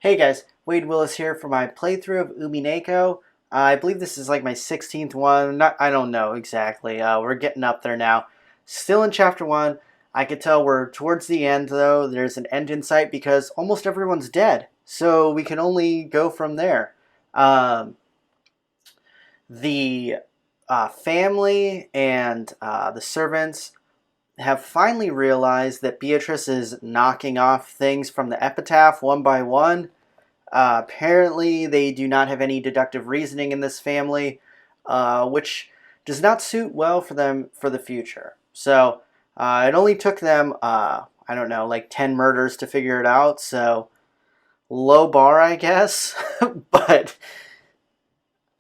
Hey guys, Wade Willis here for my playthrough of Umineko. I believe this is like my 16th one. I don't know exactly. We're getting up there now. Still in chapter 1. I could tell we're towards the end though. There's an end in sight because almost everyone's dead. So we can only go from there. The family and the servants have finally realized that Beatrice is knocking off things from the epitaph one by one. Apparently, they do not have any deductive reasoning in this family, which does not suit well for them for the future. So, it only took them, I don't know, like 10 murders to figure it out, so low bar, I guess. But,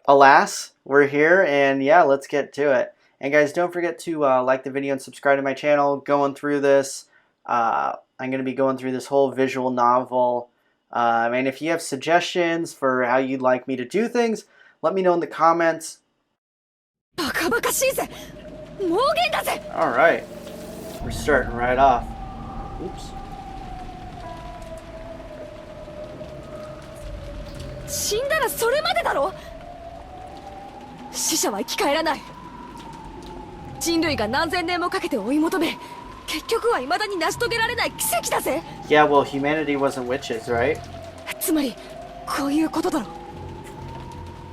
alas, we're here, and yeah, let's get to it. And guys, don't forget to like the video and subscribe to my channel. Going through this, I'm going to be going through this whole visual novel. And if you have suggestions for how you'd like me to do things, let me know in the comments. Alright, we're starting right off. Oops. 死んだらそれまでだろ。死者は生き返らない。人類が何千年もかけて追い求め、結局は未だに成し遂げられない奇跡だぜ。Yeah, well, humanity wasn't witches, right? つまりこういうことだろ。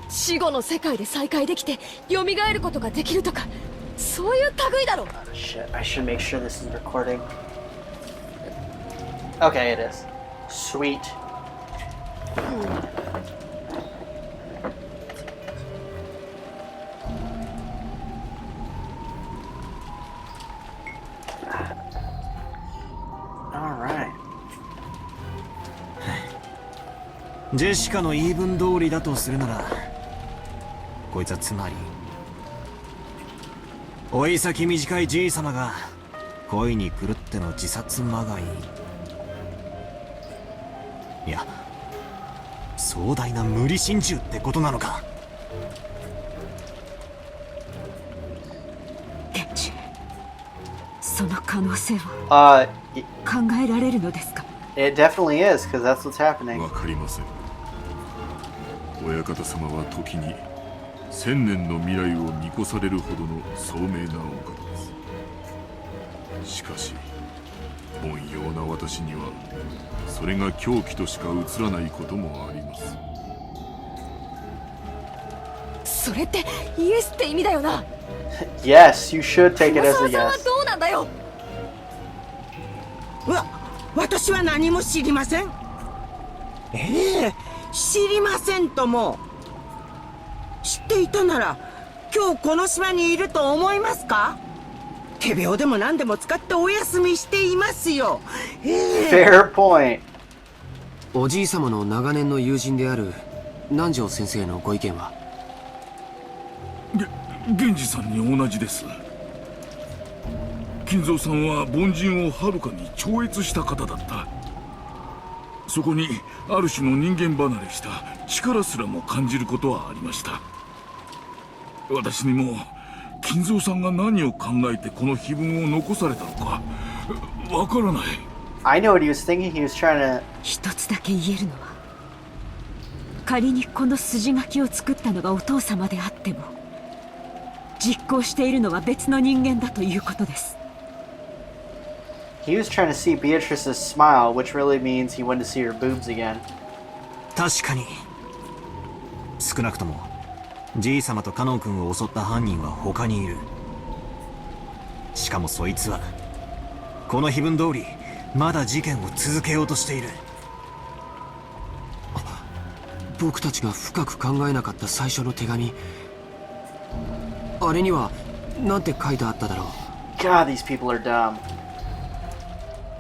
死後の世界で再会できて蘇ることができるとか、そういう類だろ。Shit, I should make sure this is recording. Okay, it is. Sweet. Alright. ジェシカの言い分通りだとするなら、こいつはつまり老い先短いじい様が恋に狂っての自殺まがい、いや壮大な無理心中ってことなのか。ケンジ、その可能性は考えられるのですか。 It definitely is, because that's what's happening. わかりません。親方様は時に千年の未来を見越されるほどの聡明なお方です。しかし凡庸な私にはそれが狂気としか映らないこともあります。それってイエスって意味だよな。Yes, you should take it as a 黒沢さんは yes. どうなんだよ。私は何も知りません。知りませんとも。知っていたなら今日この島にいると思いますか。仮病でも何でも使ってお休みしていますよ。Fair point. おじい様の長年の友人である南條先生のご意見は。源氏さんに同じです。金蔵さんは凡人をはるかに超越した方だった。そこにある種の人間離れした力すらも感じることはありました。私にも金蔵さんが何を考えてこの碑文を残されたのかわからない。 I know what he was thinking. He was trying to... 一つだけ言えるのは、仮にこの筋書きを作ったのがお父様であっても、実行しているのは別の人間だということです。He was trying to see Beatrice's smile, which really means he wanted to see her boobs again. 確かに少なくともじい様とカノン君を襲った犯人は他にいる。しかもそいつはこの碑文通りまだ事件を続けようとしている。僕たちが深く考えなかった最初の手紙、あれにはなんて書いてあっただろう。 God, these people are dumb.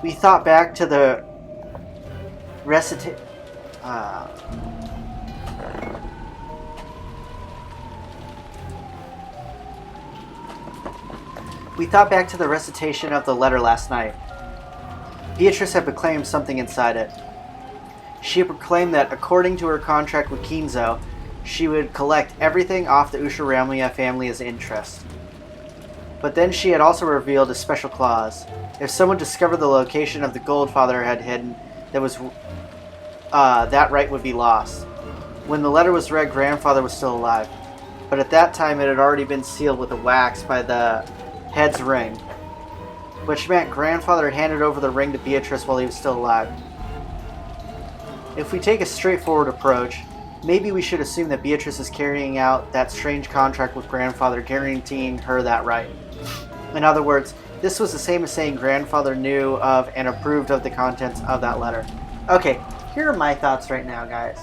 We thought back to the recitation of the letter last night. Beatrice had proclaimed something inside it. She had proclaimed that according to her contract with Kinzo, she would collect everything off the Ushiramya family as interest. But then she had also revealed a special clause. If someone discovered the location of the gold father had hidden, that was that right would be lost. When the letter was read, grandfather was still alive. But at that time it had already been sealed with a wax by the head's ring, which meant grandfather had handed over the ring to Beatrice while he was still alive. If we take a straightforward approach, maybe we should assume that Beatrice is carrying out that strange contract with grandfather, guaranteeing her that right. In other words, this was the same as saying grandfather knew of and approved of the contents of that letter. Okay, here are my thoughts right now, guys.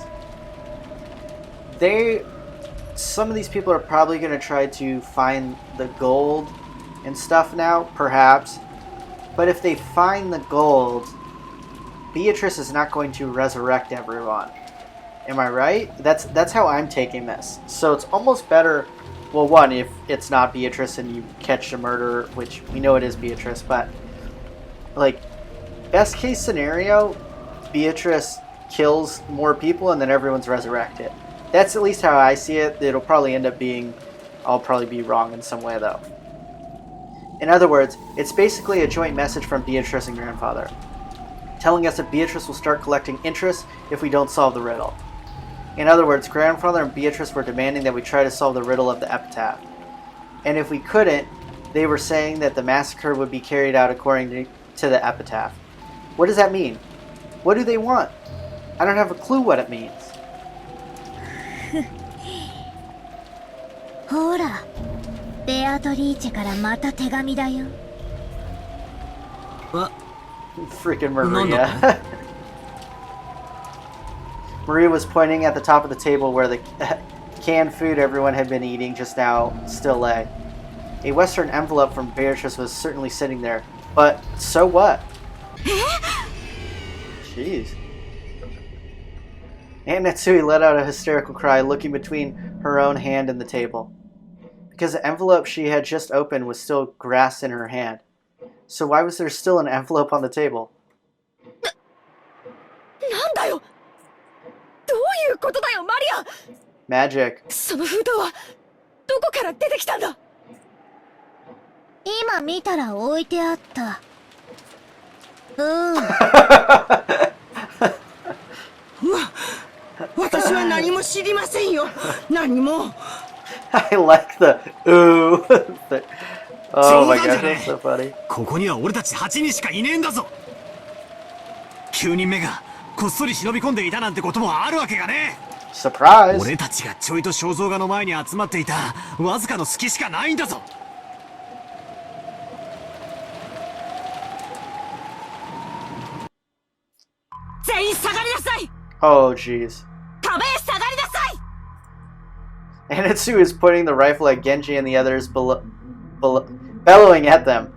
Some of these people are probably going to try to find the gold and stuff now, perhaps. But if they find the gold, Beatrice is not going to resurrect everyone. Am I right? That's how I'm taking this. So it's almost better, well, one, if it's not Beatrice and you catch the murderer, which we know it is Beatrice, but like, best case scenario, Beatrice kills more people and then everyone's resurrected. That's at least how I see it. It'll probably end up being, I'll probably be wrong in some way though. In other words, it's basically a joint message from Beatrice and grandfather, telling us that Beatrice will start collecting interest if we don't solve the riddle. In other words, grandfather and Beatrice were demanding that we try to solve the riddle of the epitaph. And if we couldn't, they were saying that the massacre would be carried out according to the epitaph. What does that mean? What do they want? I don't have a clue what it means. ほら、ベアトリーチェからまた手紙だよ。Freaking Maria. Maria was pointing at the top of the table where the canned food everyone had been eating just now still lay. A Western envelope from Beatrice was certainly sitting there. But so what? Jeez. Aunt Natsui let out a hysterical cry, looking between her own hand and the table. Because the envelope she had just opened was still grasped in her hand. So why was there still an envelope on the table? なんだよ。どういうことだよ、マリア。 Magic. その封筒はどこから出てきたんだ。今見たら置いてあった。私は何も知りませんよ。何も。I like the ooh. Oh my gosh, that's so funny. ここには俺たち8人しかいねえんだぞ。9人目がこっそり忍び込んでいたなんてこともあるわけがね。 Surprise. 俺たちがちょいと肖像画の前に集まっていたわずかの隙しかないんだぞ。全員下がりなさい。 Oh jeez. 壁へ下がりなさい。 Anatsu is pointing the rifle at Genji and the others bellowing at them.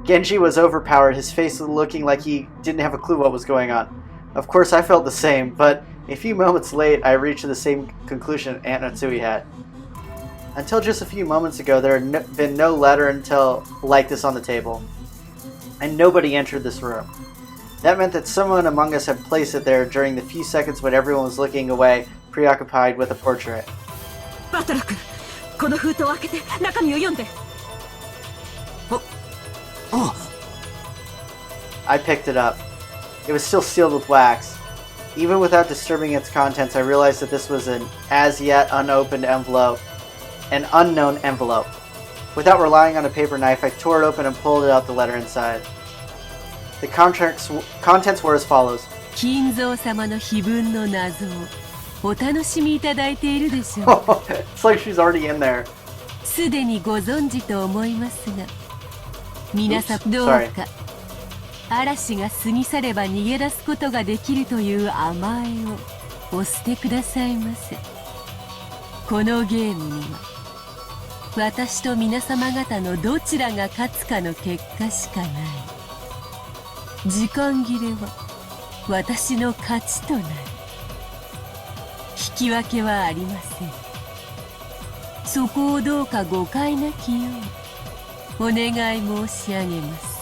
Genji was overpowered, his face looking like he didn't have a clue what was going on. Of course I felt the same, but a few moments late I reached the same conclusion Aunt Natsui had. Until just a few moments ago there had been no letter like this on the table. And nobody entered this room. That meant that someone among us had placed it there during the few seconds when everyone was looking away, preoccupied with the portrait. バトラ君、この封筒を開けて中身を読んで。I picked it up. It was still sealed with wax. Even without disturbing its contents, I realized that this was an as yet unopened envelope. An unknown envelope. Without relying on a paper knife, I tore it open and pulled out the letter inside. The contents were as follows. 金蔵様の碑文の謎をお楽しみいただいているでしょう。It's like she's already in there. すでにご存知と思いますが、皆さんどうか嵐が過ぎ去れば逃げ出すことができるという甘えをお捨てくださいませ。このゲームには私と皆様方のどちらが勝つかの結果しかない。時間切れは私の勝ちとなる。引き分けはありません。そこをどうか誤解なきようお願い申し上げます。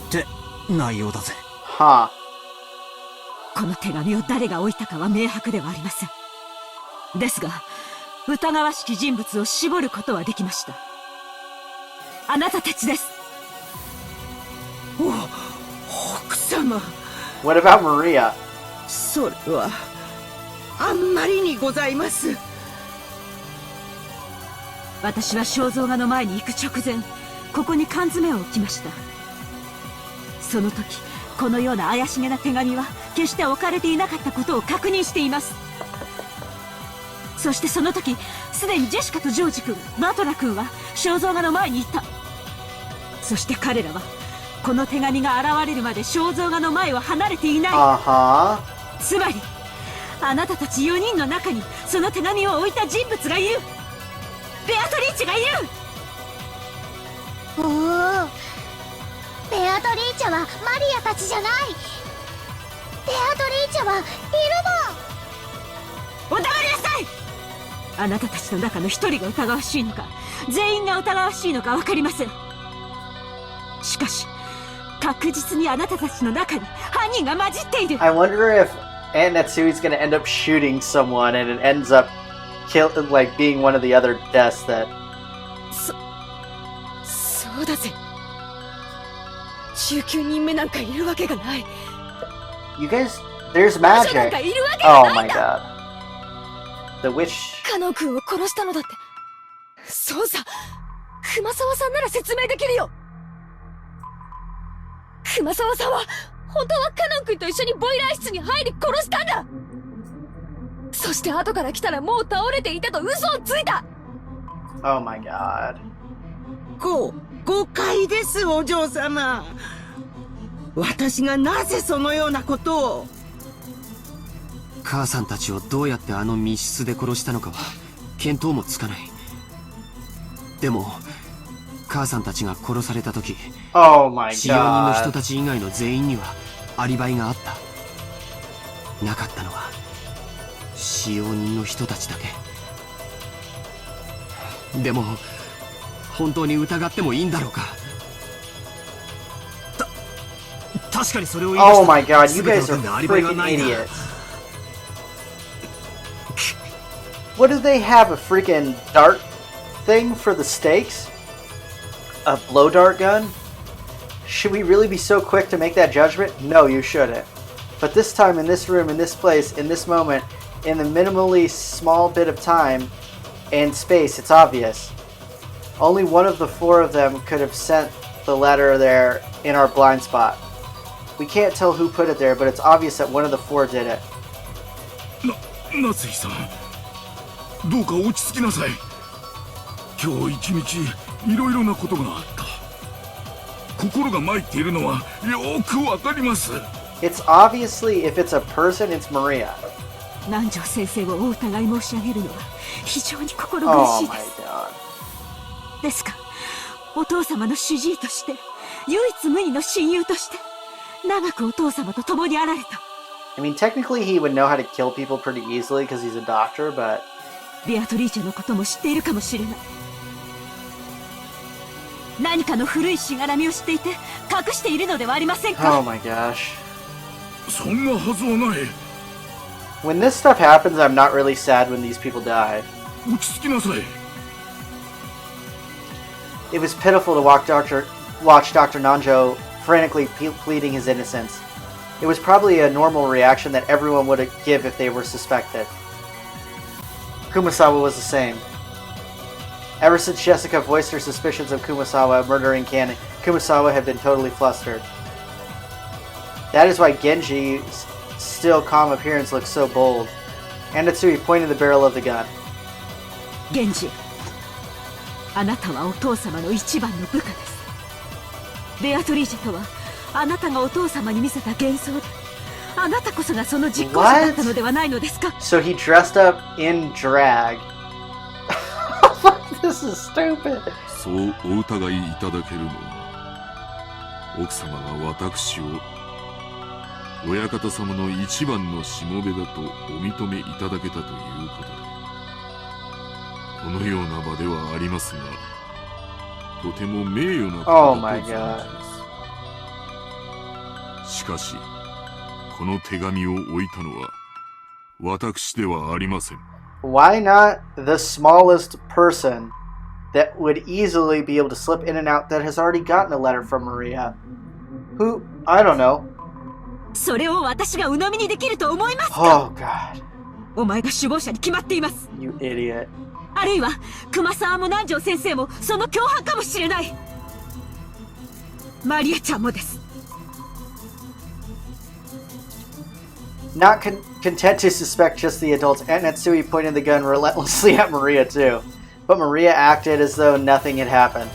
って内容だぜ。はこの手紙を誰が置いたかは明白ではありません。ですが疑わしき人物を絞ることはできました。あなたたちです。奥様。様。 What about Maria? それはあんまりにございます。私は肖像画の前に行く直前、ここに缶詰を置きました。その時このような怪しげな手紙は決して置かれていなかったことを確認しています。そしてその時すでにジェシカとジョージ君、バトラ君は肖像画の前にいた。そして彼らはこの手紙が現れるまで肖像画の前を離れていない。つまりあなたたち4人の中にその手紙を置いた人物がいる。ベアトリーチェがいる。おお、ベアトリーチェはマリアたちじゃない。ベアトリーチェはいるお黙りなさい。あなたたちの中の一人が疑わしいのか、全員が疑わしいのか分かりません。しかし確実にあなたたちの中に犯人が混じっている。 I wonder if Aunt Natsui's gonna end up shooting someone and it ends up like being one of the other deaths that... そうだぜ。19人目なんかいるわけがない。 You guys... There's magic. なんかいるわけ Oh がな my いんだ。 god. The witch... カノン君を殺したのだって。そうさ、熊沢さんなら説明できるよ。熊沢さんは本当はカノン君と一緒にボイラー室に入り殺したんだ。そして後から来たらもう倒れていたと嘘をついた。 Oh my god. 誤解です、お嬢様。私がなぜそのようなことを。母さんたちをどうやってあの密室で殺したのかは見当もつかない。でも母さんたちが殺された時、 Oh my 使用人の人 god. たち以外の全員にはアリバイがあった。なかったのは使用人の人たちだけ。でも本当に疑ってもいいんだろうか。確かにそれを言い出した。 Oh my god, you 全て guys の are 点でアリバイは freaking ないな。 idiots. What do they have? A freaking dart thing for the stakes? A blow dart gun? Should we really be so quick to make that judgment? No, you shouldn't. But this time, in this room, in this place, in this moment, in the minimally small bit of time and space, it's obvious. Only one of the four of them could have sent the letter there in our blind spot. We can't tell who put it there, but it's obvious that one of the four did it. 夏井さん、どうか落ち着きなさい。今日一日いろいろなことがあった。心が参っているのはよくわかります。 It's obviously, if it's a person, it's Maria. 南條先生をお疑い申し上げるのは非常に心苦 Oh しい my です。 god. ですが、お父様の主治医として唯一無二の親友として長くお父様と共にあられた。 I mean, technically he would know how to kill people pretty easily because he's a doctor, but... ベアトリーチェのことも知っているかもしれない。何かの古いしがらみを知っていて隠しているのではありませんか。 Oh my gosh. そんなはずはない。 When this stuff happens, I'm not really sad when these people die. 落ち着きなさい。 It was pitiful to watch Dr. Nanjo frantically pleading his innocence. It was probably a normal reaction that everyone would give if they were suspected. Kumasawa was the same. Ever since Jessica voiced her suspicions of Kumasawa murdering Ken, Kumasawa had been totally flustered. That is why Genji's still calm appearance looks so bold. Anatsui pointed the barrel of the gun. 源氏、あなたはお父様の一番の部下です。ベアトリーチェとはあなたがお父様に見せた幻想で、あなたこそがその実行者だったのではないのですか。 So he dressed up in drag. This is stupid. そうお疑いいただけるのは、奥様が私を親方様の一番のしもべだとお認めいただけたということで、このような場ではありますが、とても名誉なこと Oh だ my と存じます。しかし、この手紙を置いたのは私ではありません。Why not the smallest person that would easily be able to slip in and out that has already gotten a letter from Maria? Who, I don't know. それを私が鵜呑みにできると思いますか？ Oh god. お前が首謀者に決まっています。 You idiot. あるいは熊沢も南條先生もその共犯かもしれない。マリアちゃんもです。 Not content to suspect just the adults, Aunt Natsui pointed the gun relentlessly at Maria too. But Maria acted as though nothing had happened.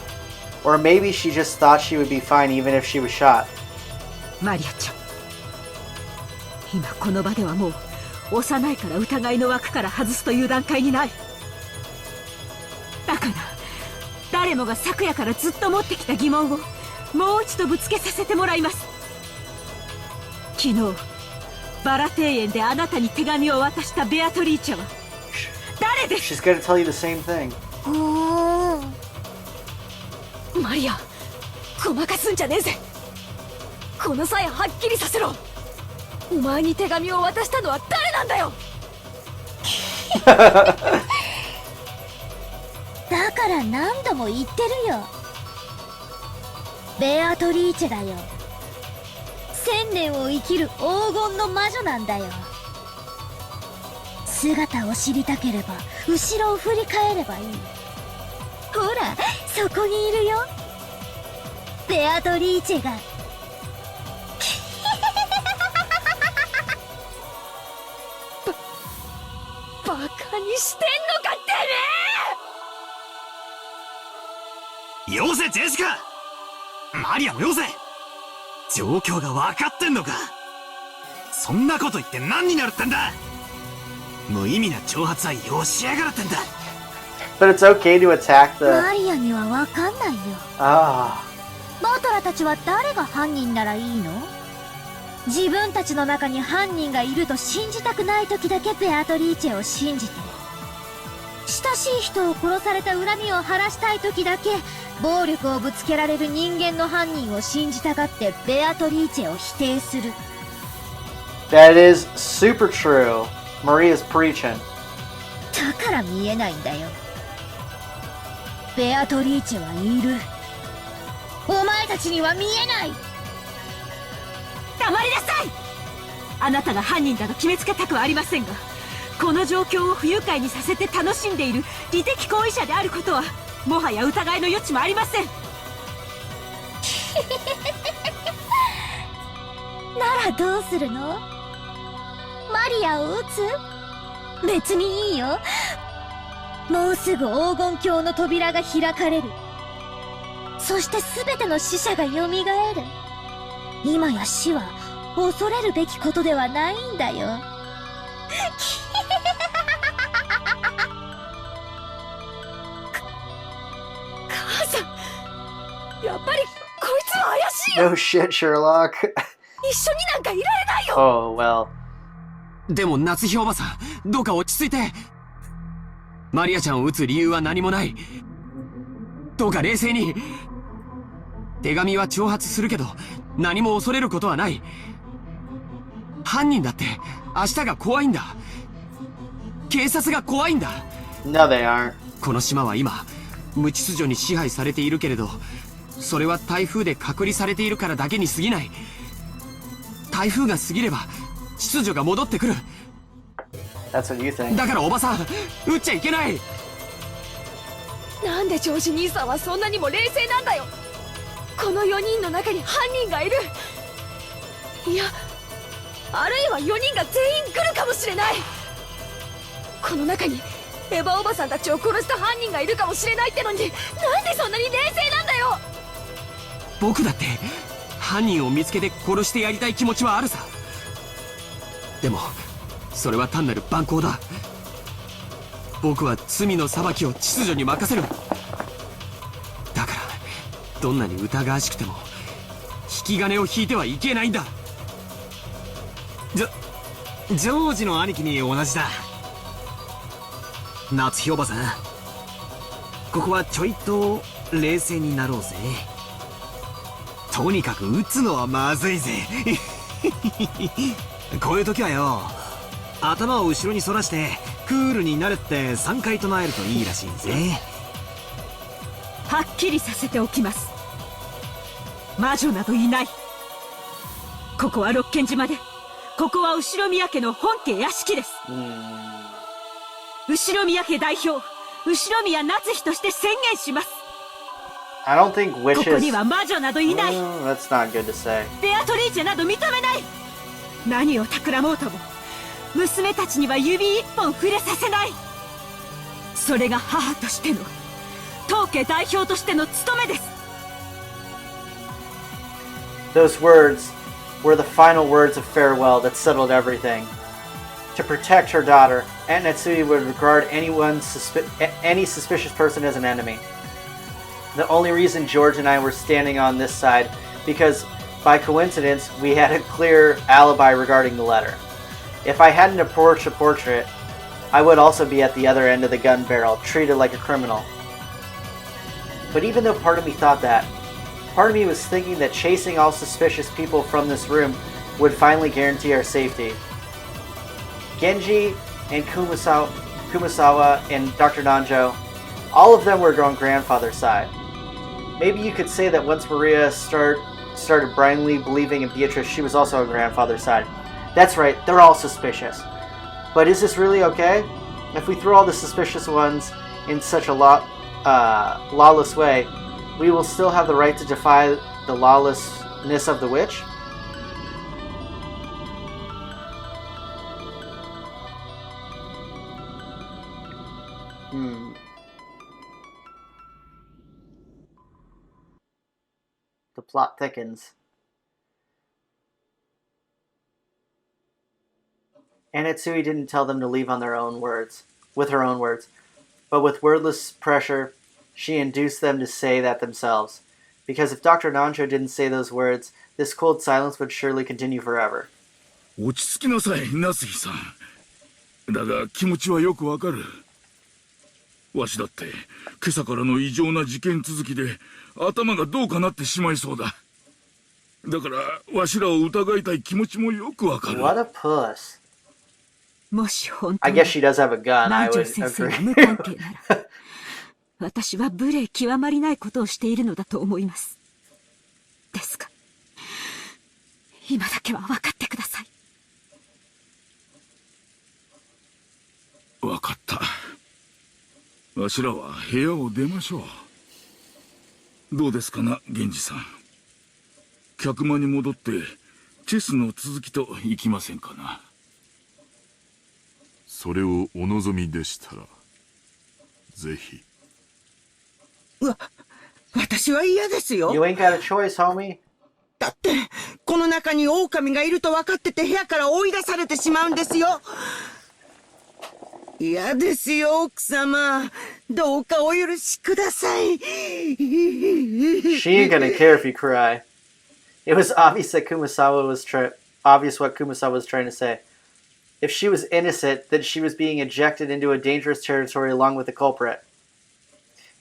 Or maybe she just thought she would be fine even if she was shot. マリアちゃん、今この場ではもう幼いから疑いの枠から外すという段階にない。だから誰もが昨夜からずっと持ってきた疑問をもう一度ぶつけさせてもらいます。昨日バラ庭園であなたに手紙を渡したベアトリーチェは誰です？ She's gonna tell you the same thing. マリア、ごまかすんじゃねえぜ。この際はっきりさせろ。お前に手紙を渡したのは誰なんだよ。だから何度も言ってるよ。ベアトリーチェだよ。1000年を生きる黄金の魔女なんだよ。姿を知りたければ後ろを振り返ればいい。ほら、そこにいるよ、ベアトリーチェが。バカにしてんのかってめえ。よせジェシカ、マリアもよせ。状況が分かってんのか。そんなこと言って何になるってんだ。無意味な挑発はよしやがるってんだ。But it's okay to attack the... マリアにはわかんないよ。Ah. バトラたちは誰が犯人ならいいの？自分たちの中に犯人がいると信じたくない時だけベアトリーチェを信じて、親しい人を殺された恨みを晴らしたい時だけ暴力をぶつけられる人間の犯人を信じたがってベアトリーチェを否定する。 That is super true. Maria's preaching. だから見えないんだよ。ベアトリーチェはいる。お前たちには見えない。黙りなさい。あなたが犯人だと決めつけたくはありませんが、この状況を不愉快にさせて楽しんでいる利的行為者であることはもはや疑いの余地もありません。ならどうするの？マリアを撃つ？別にいいよ。もうすぐ黄金鏡の扉が開かれる。そして全ての死者が蘇る。今や死は恐れるべきことではないんだよ。母さん、やっぱりこいつは怪しいよ。 No shit, Sherlock. 一緒になんかいられないよ。 Oh, well. でも夏日おばさん、どうか落ち着いて。マリアちゃんを撃つ理由は何もない。どうか冷静に。手紙は挑発するけど何も恐れることはない。犯人だって明日が怖いんだ。警察が怖いんだ。 No, they aren't. この島は今無秩序に支配されているけれど、それは台風で隔離されているからだけに過ぎない。台風が過ぎれば秩序が戻ってくる。 That's what you think. だからおばさん、撃っちゃいけない。なんでジョージ兄さんはそんなにも冷静なんだよ。この4人の中に犯人がいる。いや、あるいは4人が全員来るかもしれない。この中にエヴァおばさんたちを殺した犯人がいるかもしれないってのに、なんでそんなに冷静なんだよ。僕だって犯人を見つけて殺してやりたい気持ちはあるさ。でもそれは単なる蛮行だ。僕は罪の裁きを秩序に任せる。だからどんなに疑わしくても引き金を引いてはいけないんだ。ジョージの兄貴に同じだ。夏日おばさん、ここはちょいと冷静になろうぜ。とにかく撃つのはまずいぜ。こういう時はよ、頭を後ろに反らしてクールになるって3回唱えるといいらしいぜ。はっきりさせておきます。魔女などいない。ここは六軒島で、ここは後宮家の本家屋敷です。後宮家代表、後宮夏日として宣言します。I don't think ここに witches... は魔女などいない。That's not good to say. ベアトリーチェなど認めない。何を企もうとも、娘たちには指一本触れさせない。それが母としての、当家代表としての務めです。Those words were the final words of farewell that settled everything. To protect her daughter, Aunt Natsui would regard any suspicious person as an enemy. The only reason George and I were standing on this side, because by coincidence, we had a clear alibi regarding the letter. If I hadn't approached the portrait, I would also be at the other end of the gun barrel, treated like a criminal. But even though part of me thought that, part of me was thinking that chasing all suspicious people from this room would finally guarantee our safety. Genji and Kumasawa and Dr. Nanjo, all of them were on grandfather's side. Maybe you could say that once Maria started blindly believing in Beatrice, she was also on grandfather's side. That's right, they're all suspicious. But is this really okay? If we throw all the suspicious ones in such a lawless way, we will still have the right to defy the lawlessness of the witch? The plot thickens. Anatsui didn't tell them to leave on with her own words, but with wordless pressure, she induced them to say that themselves. Because if Dr. Nanjo didn't say those words, this cold silence would surely continue forever. 落ち着きなさい、夏日さん。だが気持ちはよくわかる。わしだって今朝からの異常な事件続きで頭がどうかなってしまいそうだ。だからわしらを疑いたい気持ちもよくわかる。What a puss. もし本当 I に guess she does have a gun, I 南條 would 先生が agree. 無関係なら私は無礼極まりないことをしているのだと思います。ですが今だけは分かってください。わかった。わしらは部屋を出ましょう。どうですかな、源氏さん。客間に戻ってチェスの続きといきませんかな。それをお望みでしたらぜひ。私は嫌ですよ。 You ain't got a choice, homie. だってこの中に狼がいると分かってて部屋から追い出されてしまうんですよ。嫌ですよ、奥様。どうかお許しください。 She ain't gonna care if you cry. It was obvious what Kumasawa was trying to say. If she was innocent, then she was being ejected into a dangerous territory along with the culprit.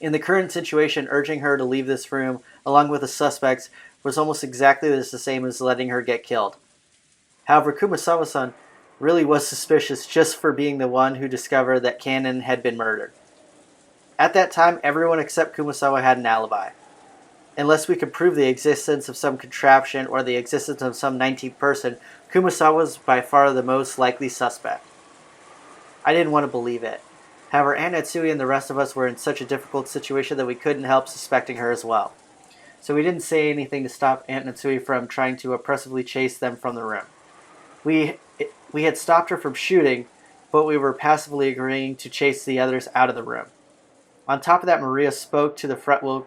In the current situation, urging her to leave this room, along with the suspects, was almost exactly the same as letting her get killed. However, Kumasawa-san really was suspicious just for being the one who discovered that Kanon had been murdered. At that time, everyone except Kumasawa had an alibi. Unless we could prove the existence of some contraption or the existence of some 19th person, Kumasawa was by far the most likely suspect. I didn't want to believe it. However, Aunt Natsui and the rest of us were in such a difficult situation that we couldn't help suspecting her as well. So we didn't say anything to stop Aunt Natsui from trying to oppressively chase them from the room. We had stopped her from shooting, but we were passively agreeing to chase the others out of the room. On top of that, Maria spoke to the fretful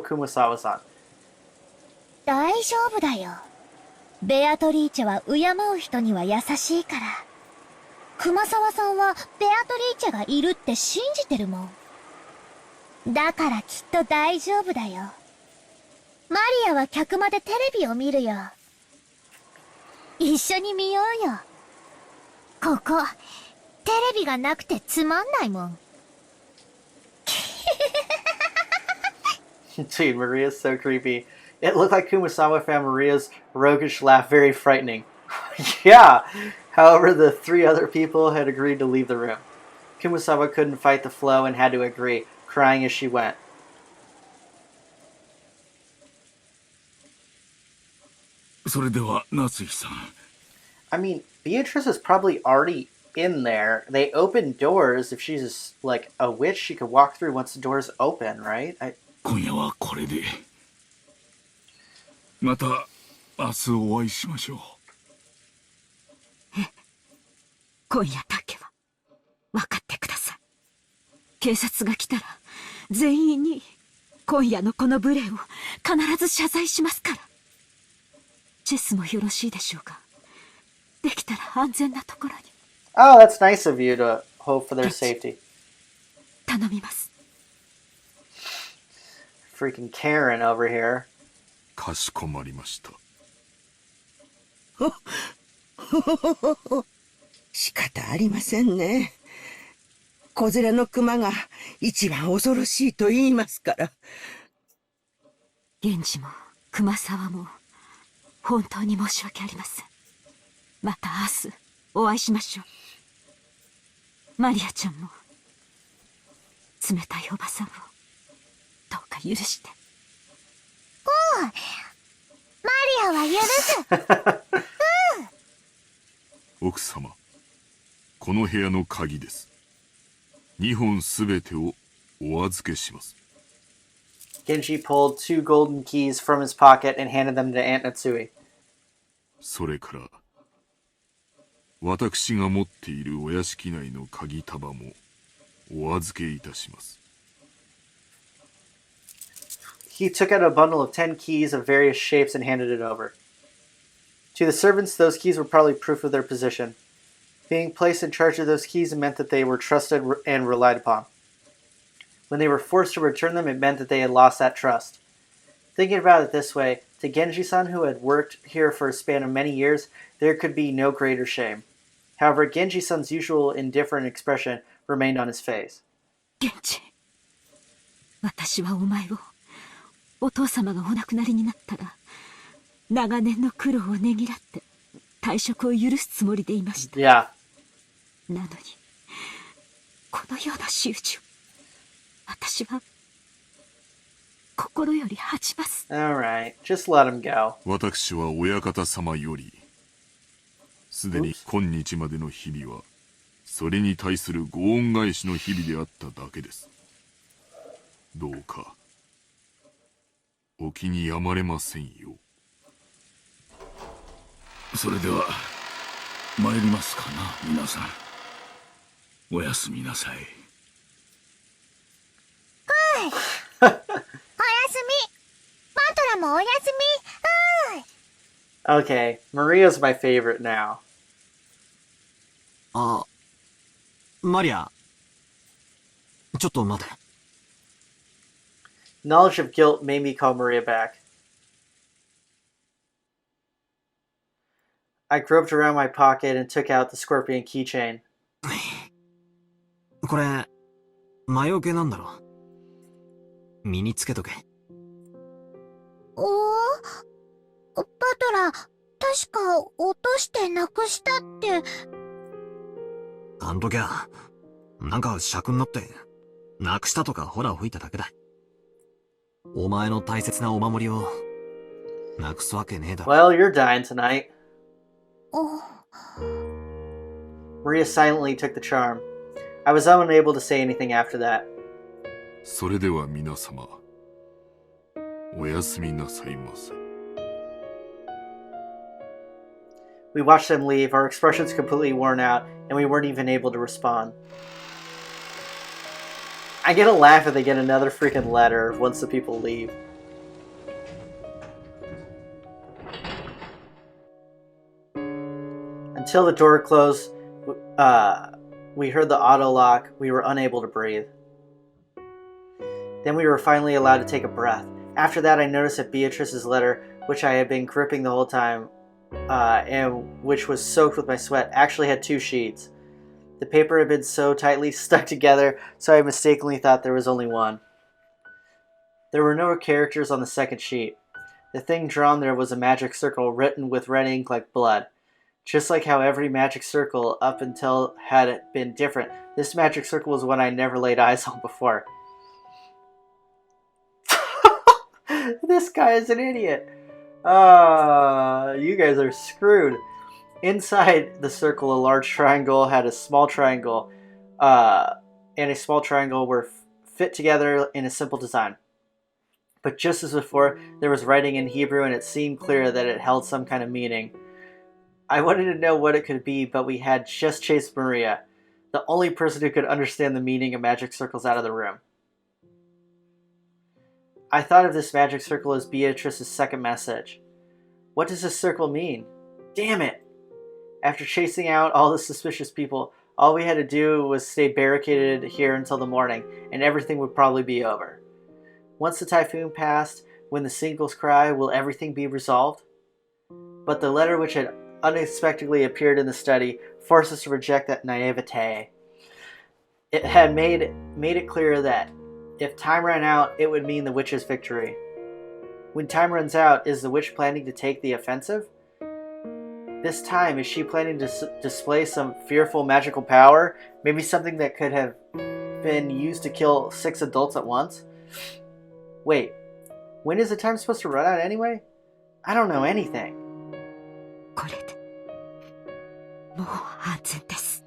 Kumasawa-san. 大丈夫だよ。ベアトリーチェは敬う人には優しいから。熊沢さんはベアトリーチェがいるって信じてるもん。だからきっと大丈夫だよ。マリアは客間でテレビを見るよ。一緒に見ようよ。ここ、テレビがなくてつまんないもん。Dude, Maria's so creepy. It looked like Kumasawa found Maria's roguish laugh very frightening. Yeah! However, the three other people had agreed to leave the room. Kumasawa couldn't fight the flow and had to agree, crying as she went. それでは夏日さん。 I mean, Beatrice is probably already in there. They open doors. If she's like a witch, she could walk through once the doors open, right? 今夜はこれで。また明日お会いしましょう。今夜だけは分かってください。警察が来たら全員に今夜のこの無礼を必ず謝罪しますから。チェスもよろしいでしょうか。できたら安全なところに。Oh, that's nice of you to hope for their safety. 頼みます。Freaking Karen over here. かしこまりました。仕方ありませんね。子連れの熊が一番恐ろしいと言いますから。源氏も熊沢も本当に申し訳ありません。また明日お会いしましょう。マリアちゃんも冷たいおばさんをどうか許して。マリアは許す。奥様、この部屋の鍵です。2本すべてをお預けします。Genji pulled 2 golden keys from his pocket and handed them to Aunt Natsui. それから私が持っているお屋敷内の鍵束もお預けいたします。He took out a bundle of 10 keys of various shapes and handed it over. To the servants, those keys were probably proof of their position. Being placed in charge of those keys meant that they were trusted and relied upon. When they were forced to return them, it meant that they had lost that trust. Thinking about it this way, to Genji-san, who had worked here for a span of many years, there could be no greater shame. However, Genji-san's usual indifferent expression remained on his face. 源氏、私はお前をお父様がお亡くなりになったら長年の苦労をねぎらって退職を許すつもりでいました。 Yeah. なのにこのような仕打ちを私は心より恥じます。 Alright, just let him go. 私は親方様よりすでに今日までの日々はそれに対するご恩返しの日々であっただけです。どうかお気に病まれませんよ。それでは参りますかな、皆さん。おやすみなさい。おやすみ。マントラもおやすみ。Okay, Maria's my favorite now. あ、マリア。ちょっと待て。Knowledge of guilt made me call Maria back. I groped around my pocket and took out the scorpion keychain. これ、魔除けなんだろ。身につけとけ。バトラ、確か落としてなくしたって。あんときゃ、なんか尺になって、なくしたとかホラ吹いただけだ。お前の大切なお守りを、なくすわけねえだろ。Well, you're dying tonight. Maria silently took the charm. I was unable to say anything after that. それでは皆様、おやすみなさいませ。We watched them leave, our expressions completely worn out, and we weren't even able to respond. I get a laugh if they get another freaking letter once the people leave. Until the door closed, we heard the auto lock. We were unable to breathe. Then we were finally allowed to take a breath. After that, I noticed that Beatrice's letter, which I had been gripping the whole time, and which was soaked with my sweat, actually had 2 sheets. The paper had been so tightly stuck together, so I mistakenly thought there was only one. There were no characters on the second sheet. The thing drawn there was a magic circle written with red ink like blood. Just like how every magic circle up until had been different, this magic circle was one I never laid eyes on before. This guy is an idiot. You guys are screwed. Inside the circle, a large triangle had a small triangle, and a small triangle were fit together in a simple design. But just as before, there was writing in Hebrew, and it seemed clear that it held some kind of meaning. I wanted to know what it could be, but we had just chased Maria, the only person who could understand the meaning of magic circles, out of the room. I thought of this magic circle as Beatrice's second message. What does this circle mean? Damn it! After chasing out all the suspicious people, all we had to do was stay barricaded here until the morning, and everything would probably be over. Once the typhoon passed, when the seagulls cry, will everything be resolved? But the letter which had unexpectedly appeared in the study forced us to reject that naivete. It had made it clear that if time ran out, it would mean the witch's victory. When time runs out, is the witch planning to take the offensive? This time, is she planning to display some fearful magical power? Maybe something that could have been used to kill 6 adults at once? Wait, when is the time supposed to run out anyway? I don't know anything. これでもう安全です。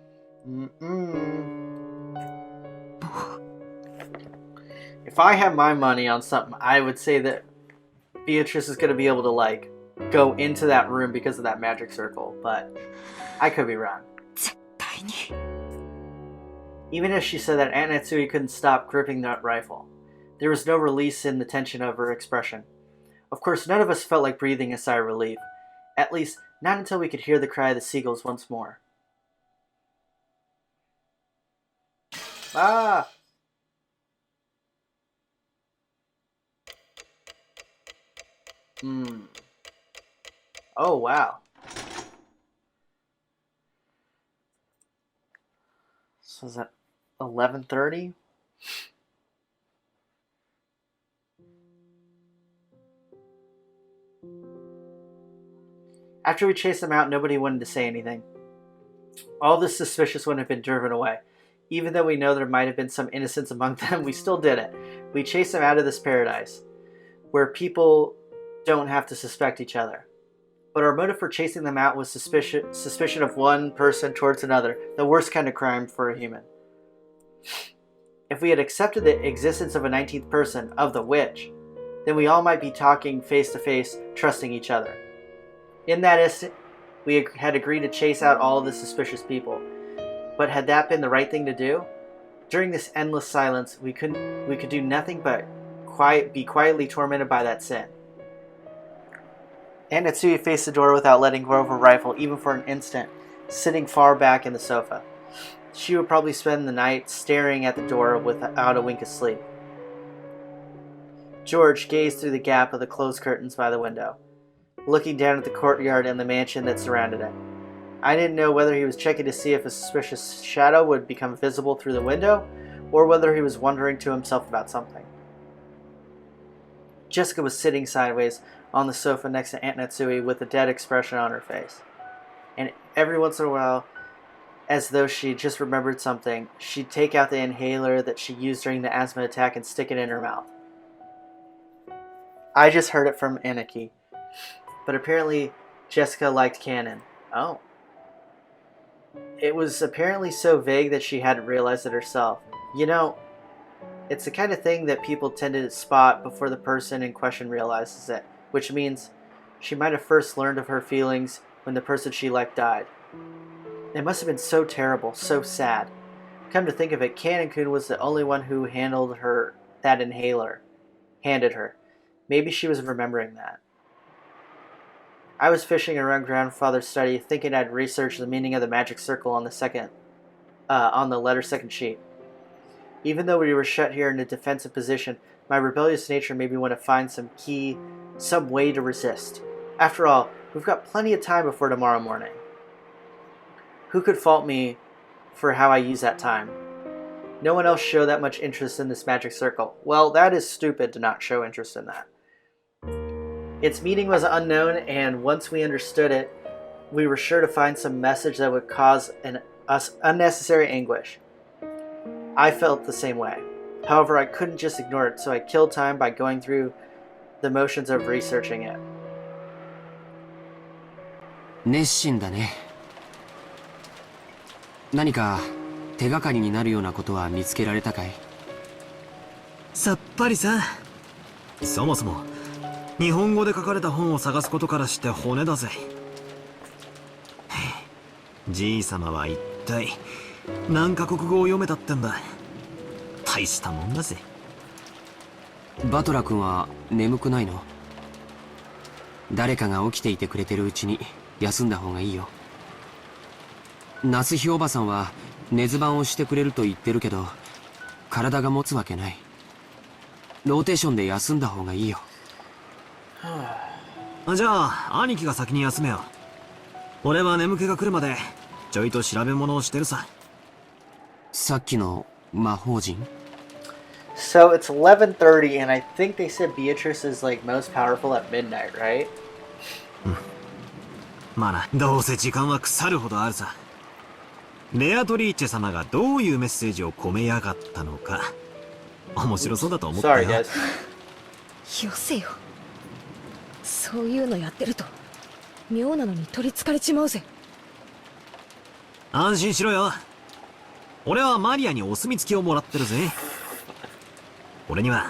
If I had my money on something, I would say that Beatrice is going to be able to, like, go into that room because of that magic circle, but I could be wrong. 絶対に。 Even as she said that, Aunt Natsui couldn't stop gripping that rifle. There was no release in the tension of her expression. Of course, none of us felt like breathing a sigh of relief. At least, not until we could hear the cry of the seagulls once more. Ah! Oh, wow. So is that 11:30? After we chased them out, nobody wanted to say anything. All the suspicious one had been driven away. Even though we know there might have been some innocence among them, we still did it. We chased them out of this paradise, where people don't have to suspect each other. But our motive for chasing them out was suspicion of one person towards another, the worst kind of crime for a human. If we had accepted the existence of a 19th person, of the witch, then we all might be talking face to face, trusting each other. In that instant, we had agreed to chase out all of the suspicious people. But had that been the right thing to do? During this endless silence, we could do nothing but be quietly tormented by that sin. Aunt Natsui faced the door without letting go of her rifle, even for an instant, sitting far back in the sofa. She would probably spend the night staring at the door without a wink of sleep. George gazed through the gap of the closed curtains by the window, looking down at the courtyard and the mansion that surrounded it. I didn't know whether he was checking to see if a suspicious shadow would become visible through the window, or whether he was wondering to himself about something. Jessica was sitting sideways on the sofa next to Aunt Natsui with a dead expression on her face. And every once in a while, as though she just remembered something, she'd take out the inhaler that she used during the asthma attack and stick it in her mouth. I just heard it from Aniki, but apparently Jessica liked canon. Oh. It was apparently so vague that she hadn't realized it herself. You know, it's the kind of thing that people tend to spot before the person in question realizes it, which means she might have first learned of her feelings when the person she liked died. It must have been so terrible, so sad. Come to think of it, Canon-kun was the only one who handed her that inhaler. Maybe she was remembering that. I was fishing around grandfather's study, thinking I'd researched the meaning of the magic circle on the letter second sheet. Even though we were shut here in a defensive position, my rebellious nature made me want to find some way to resist. After all, we've got plenty of time before tomorrow morning. Who could fault me for how I use that time? No one else showed that much interest in this magic circle. Well, that is stupid to not show interest in that. Its meaning was unknown, and once we understood it, we were sure to find some message that would cause us unnecessary anguish. I felt the same way. However, I couldn't just ignore it, so I killed time by going through the motions of researching it. 熱心だね。何か手がかりになるようなことは見つけられたかい？さっぱりさ。そもそも日本語で書かれた本を探すことからして骨だぜ。じいさまは一体何カ国語を読めたってんだ。大したもんだぜ。バトラ君は眠くないの？誰かが起きていてくれてるうちに休んだ方がいいよ。夏日おばさんは寝ず番をしてくれると言ってるけど、体が持つわけない。ローテーションで休んだ方がいいよ。じゃあ兄貴が先に休めよ。俺は眠気が来るまでちょいと調べ物をしてるさ。さっきの魔法陣？ So it's 11:30, and I think they said Beatrice is like most powerful at midnight, right? まあな、どうせ時間は腐るほどあるさ。ベアトリーチェ様がどういうメッセージを込めやがったのか、面白そうだと思った Sorry, よ。guys. よせよ。そういうのやってると妙なのに取りつかれちまうぜ。安心しろよ。俺はマリアにお墨付きをもらってるぜ。俺には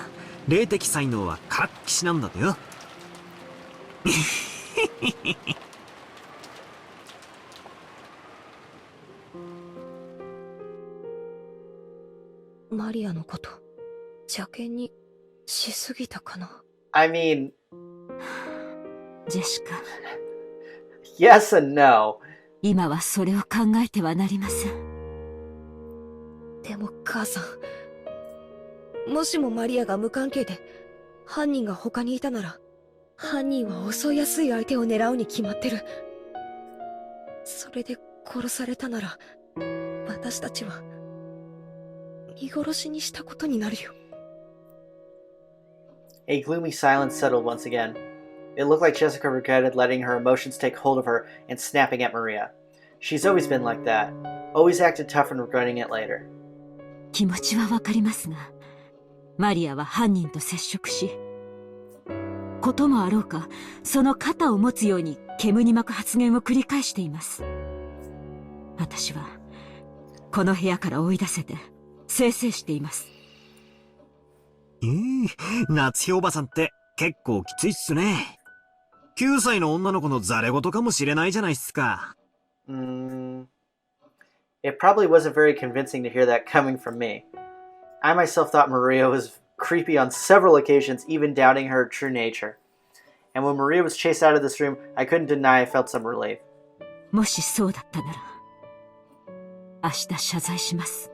霊的才能はからっきしなんだとよ。マリアのこと邪険にしすぎたかな。 I mean, ジェシカ、 yes and no. 今はそれを考えてはなりません。でも母さん、もしもマリアが無関係で犯人が他にいたなら、犯人は襲いやすい相手を狙うに決まってる。それで殺されたなら、私たちは見殺しにしたことになるよ。A gloomy silence settled once again. It looked like Jessica regretted letting her emotions take hold of her and snapping at Maria. She's always been like that, always acted tough and regretting it later. 気持ちはわかりますが、マリアは犯人と接触し、こともあろうか、その肩を持つように煙に巻く発言を繰り返しています。私はこの部屋から追い出せて清々しています。夏日おばさんって結構きついっすね。9歳の女の子のザレ言かもしれないじゃないっすか。It probably wasn't very convincing to hear that coming from me. I myself thought Maria was creepy on several occasions, even doubting her true nature. And when Maria was chased out of this room, I couldn't deny I felt some relief. もしそうだったなら、明日謝罪します。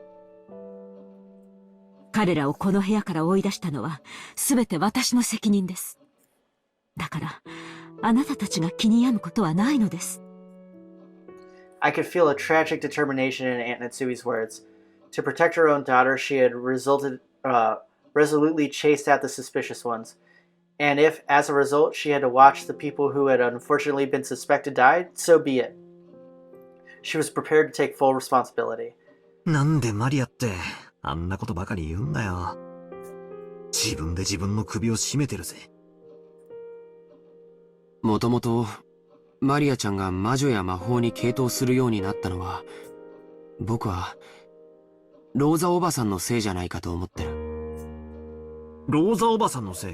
彼らをこの部屋から追い出したのは全て私の責任です。だから、あなたたちが気に病むことはないのです。I could feel a tragic determination in Aunt Natsui's words. To protect her own daughter, she had resolutely chased out the suspicious ones. And if, as a result, she had to watch the people who had unfortunately been suspected die, so be it. She was prepared to take full responsibility. なんでマリアってあんなことばかり言うんだよ。自分で自分の首を絞めてるぜ。もともとマリアちゃんが魔女や魔法に傾倒するようになったのは、僕はローザおばさんのせいじゃないかと思ってる。ローザおばさんのせい？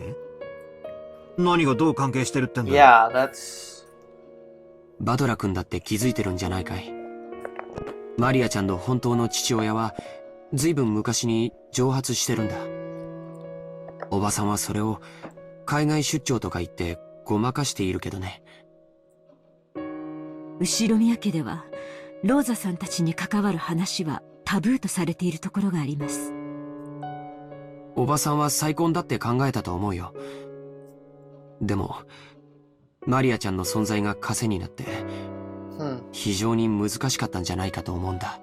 何がどう関係してるってんだ？ Yeah, that's... バトラ君だって気づいてるんじゃないかい？マリアちゃんの本当の父親は随分昔に蒸発してるんだ。おばさんはそれを海外出張とか言ってごまかしているけどね。後宮家ではローザさんたちに関わる話はタブーとされているところがあります。おばさんは再婚だって考えたと思うよ。でもマリアちゃんの存在が枷になって非常に難しかったんじゃないかと思うんだ。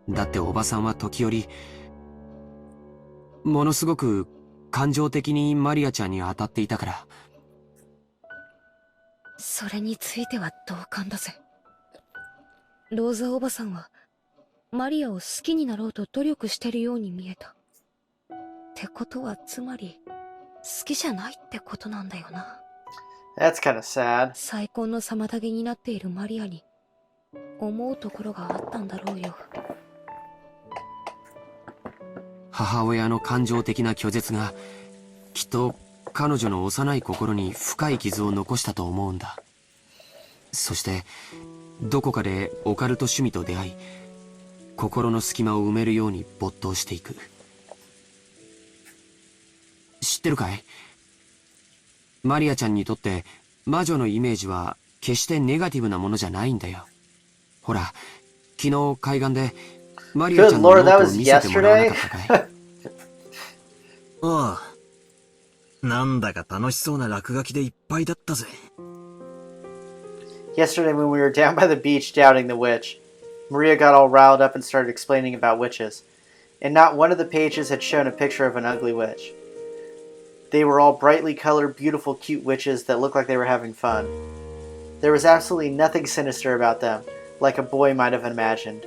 だっておばさんは時折ものすごく感情的にマリアちゃんに当たっていたから。それについては同感だぜ。ローザおばさんはマリアを好きになろうと努力してるように見えた。ってことはつまり好きじゃないってことなんだよな。That's kind of sad. 再婚の妨げになっているマリアに思うところがあったんだろうよ。母親の感情的な拒絶がきっと彼女の幼い心に深い傷を残したと思うんだ。そしてどこかでオカルト趣味と出会い、心の隙間を埋めるように没頭していく。知ってるかい？マリアちゃんにとって魔女のイメージは決してネガティブなものじゃないんだよ。ほら、昨日海岸でマリアちゃんのノートを見せてもらわなかったかい？ああ、なんだか楽しそうな落書きでいっぱいだったぜ。Yesterday when we were down by the beach doubting the witch, Maria got all riled up and started explaining about witches. And not one of the pages had shown a picture of an ugly witch. They were all brightly colored, beautiful, cute witches that looked like they were having fun. There was absolutely nothing sinister about them, like a boy might have imagined.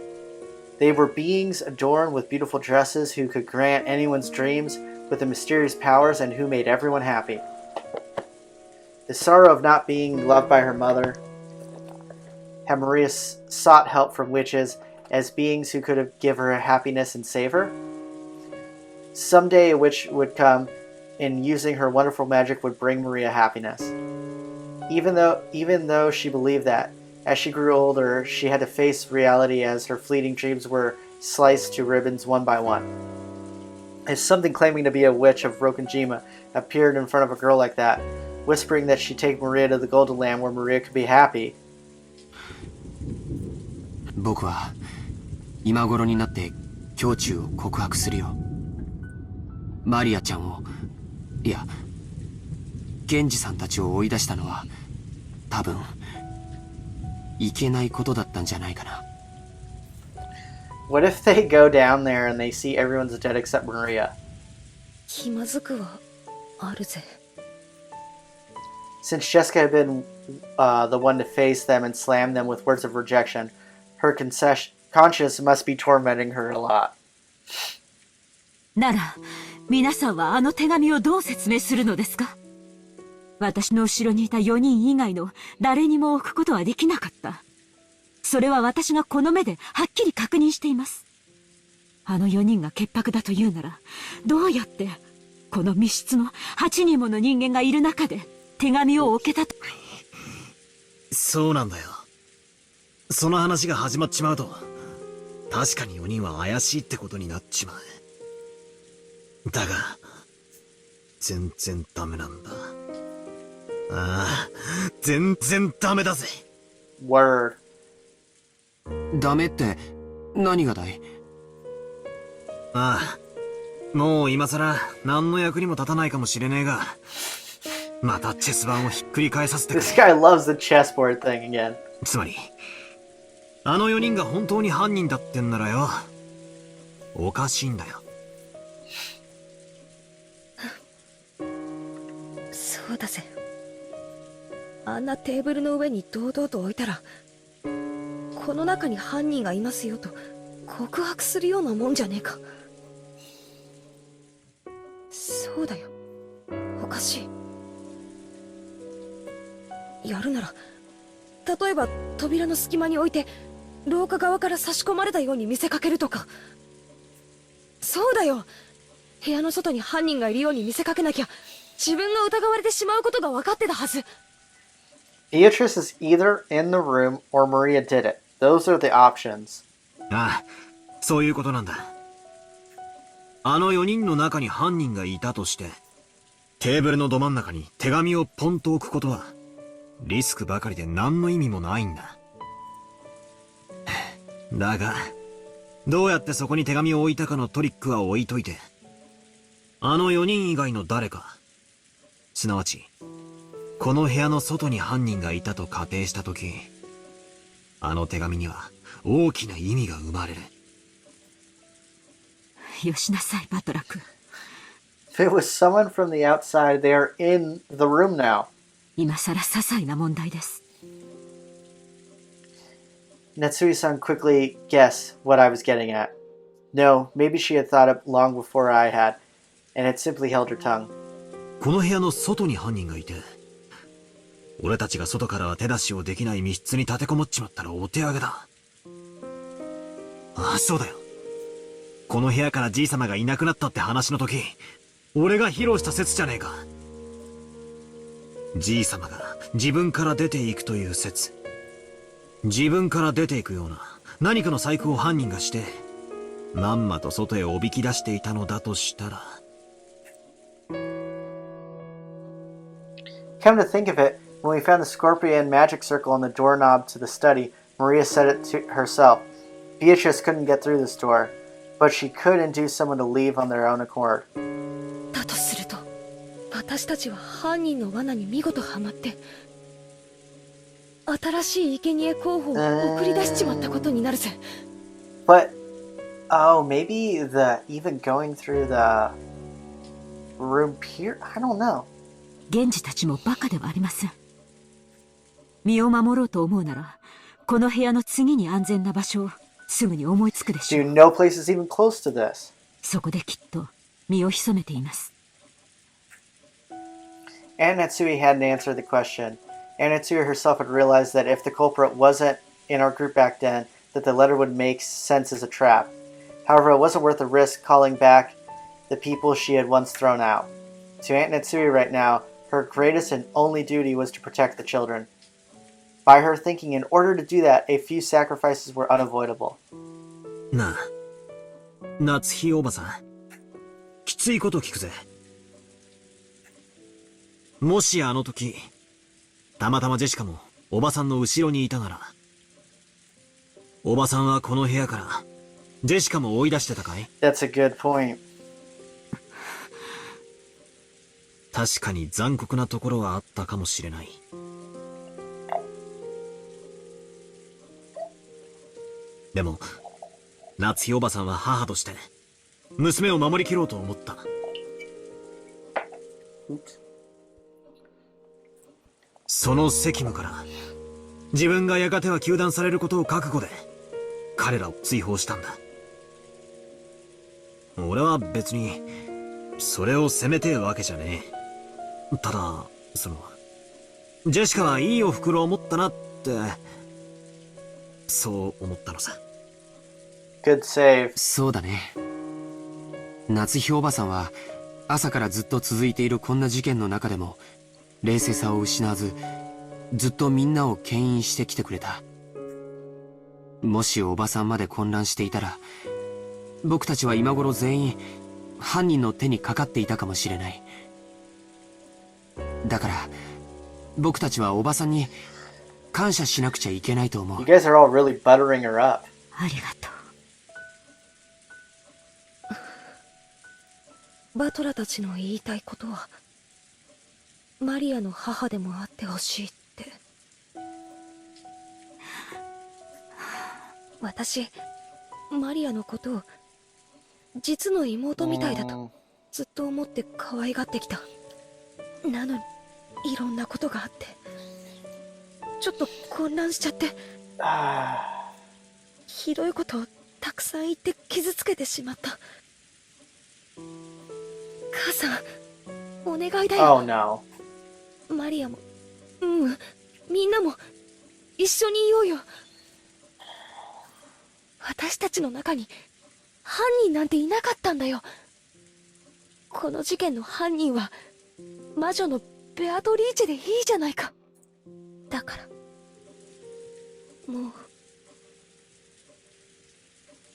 They were beings adorned with beautiful dresses who could grant anyone's dreams with the mysterious powers and who made everyone happy. The sorrow of not being loved by her mother had Maria sought help from witches as beings who could give her happiness and save her. Someday a witch would come, and using her wonderful magic would bring Maria happiness. Even though she believed that, as she grew older, she had to face reality as her fleeting dreams were sliced to ribbons one by one. If something claiming to be a witch of Rokujima appeared in front of a girl like that, whispering that she'd take Maria to the Golden Land where Maria could be happy, 僕は今頃になって胸中を告白するよ。マリアちゃんを、いや、源氏さんたちを追い出したのは多分いけないことだったんじゃないかな。What if they go down there and they see everyone's dead except Maria? 気まずくはあるぜ。Since Jessica had been the one to face them and slam them with words of rejection, her conscience must be tormenting her a lot. なら、皆さんはあの手紙をどう説明するのですか？私の後ろにいた4人以外の誰にも置くことはできなかった。それは私がこの目ではっきり確認しています。あの4人が潔白だというなら、どうやってこの密室の8人もの人間がいる中で手紙を置けたと。そうなんだよ。その話が始まっちまうと、確かに4人は怪しいってことになっちまう。だが、全然ダメなんだ。ああ、全然ダメだぜ。Word. ダメって何がだい？ああ、もう今さら何の役にも立たないかもしれねえが、またチェス盤をひっくり返させてくれ。This guy loves the chessboard thing again. つまり、あの4人が本当に犯人だってんならよ、おかしいんだよ。そうだぜ。あんなテーブルの上に堂々と置いたら、この中に犯人がいますよと告白するようなもんじゃねえか。そうだよ、おかしい。やるなら、例えば扉の隙間に置いて廊下側から差し込まれたように見せかけるとか。そうだよ、部屋の外に犯人がいるように見せかけなきゃ自分が疑われてしまうことが分かってたはず。 Beatrice is either in the room or Maria did it. Those are the options. ああ、そういうことなんだ。あの4人の中に犯人がいたとして、テーブルのど真ん中に手紙をポンと置くことは、リスクばかりで何の意味もないんだ。だが、どうやってそこに手紙を置いたかのトリックは置いといて、あの4人以外の誰か、すなわち、この部屋の外に犯人がいたと仮定したとき、あの手紙には大きな意味が生まれる。よしなさい、バトラ君。If it was someone from the outside, they are in the room now. 今さら些細な問題です。Natsui-san quickly guessed what I was getting at. No, maybe she had thought it long before I had, and had simply held her tongue. この部屋の外に犯人がいて、俺たちが外からは手出しをできない密室に立てこもっちまったらお手上げだ。ああ、そうだよ。この部屋からじいさまがいなくなったって話の時、俺が披露した説じゃねえか。じいさまが自分から出ていくという説。自分から出ていくような何かの細工を犯人がして、まんまと外へおびき出していたのだとしたら。Come to think of it, when we found the scorpion magic circle on the doorknob to the study, Maria said it to herself. Beatrice couldn't get through this door, but she could induce someone to leave on their own accord. だとすると私たちは犯人の罠に見事ハマって新しい生贄候補を送り出しちまったことになるぜ。 But, oh, maybe even going through the room here? I don't know. 源氏たちもバカではありません。身を守ろうと思うなら、この部屋の次に安全な場所をすぐに思いつくでしょう。 Dude, no place is even close to this. そこできっと身を潜めています。Aunt Natsui hadn't answered the question. Aunt Natsui herself had realized that if the culprit wasn't in our group back then, that the letter would make sense as a trap. However, it wasn't worth the risk calling back the people she had once thrown out. To Aunt Natsui right now, her greatest and only duty was to protect the children. By her thinking, in order to do that, a few sacrifices were unavoidable. なあ、夏日おばさん。きついこと聞くぜ。もしあの時、たまたまジェシカもおばさんの後ろにいたなら、おばさんはこの部屋からジェシカも追い出してたかい？ That's a good point. 確かに残酷なところはあったかもしれない。でも、夏日おばさんは母として、娘を守りきろうと思った。その責務から、自分がやがては糾弾されることを覚悟で、彼らを追放したんだ。俺は別に、それを責めてえわけじゃねえ。ただ、ジェシカはいいお袋を持ったなって、そう思ったのさ。Good save. そうだね。夏日おばさんは朝からずっと続いているこんな事件の中でも冷静さを失わず、ずっとみんなを牽引してきてくれた。もしおばさんまで混乱していたら、僕たちは今頃全員犯人の手にかかっていたかもしれない。だから僕たちはおばさんに感謝しなくちゃいけないと思う。 You guys are all really buttering her up. ありがとう。バトラたちの言いたいことは、マリアの母でもあってほしいって。私、マリアのことを実の妹みたいだとずっと思って可愛がってきた。なのにいろんなことがあってちょっと混乱しちゃって、ひどいことをたくさん言って傷つけてしまった。母さん、お願いだよ。 Oh no. マリアも、みんなも一緒にいようよ。私たちの中に犯人なんていなかったんだよ。この事件の犯人は魔女のベアトリーチェでいいじゃないか。だからもう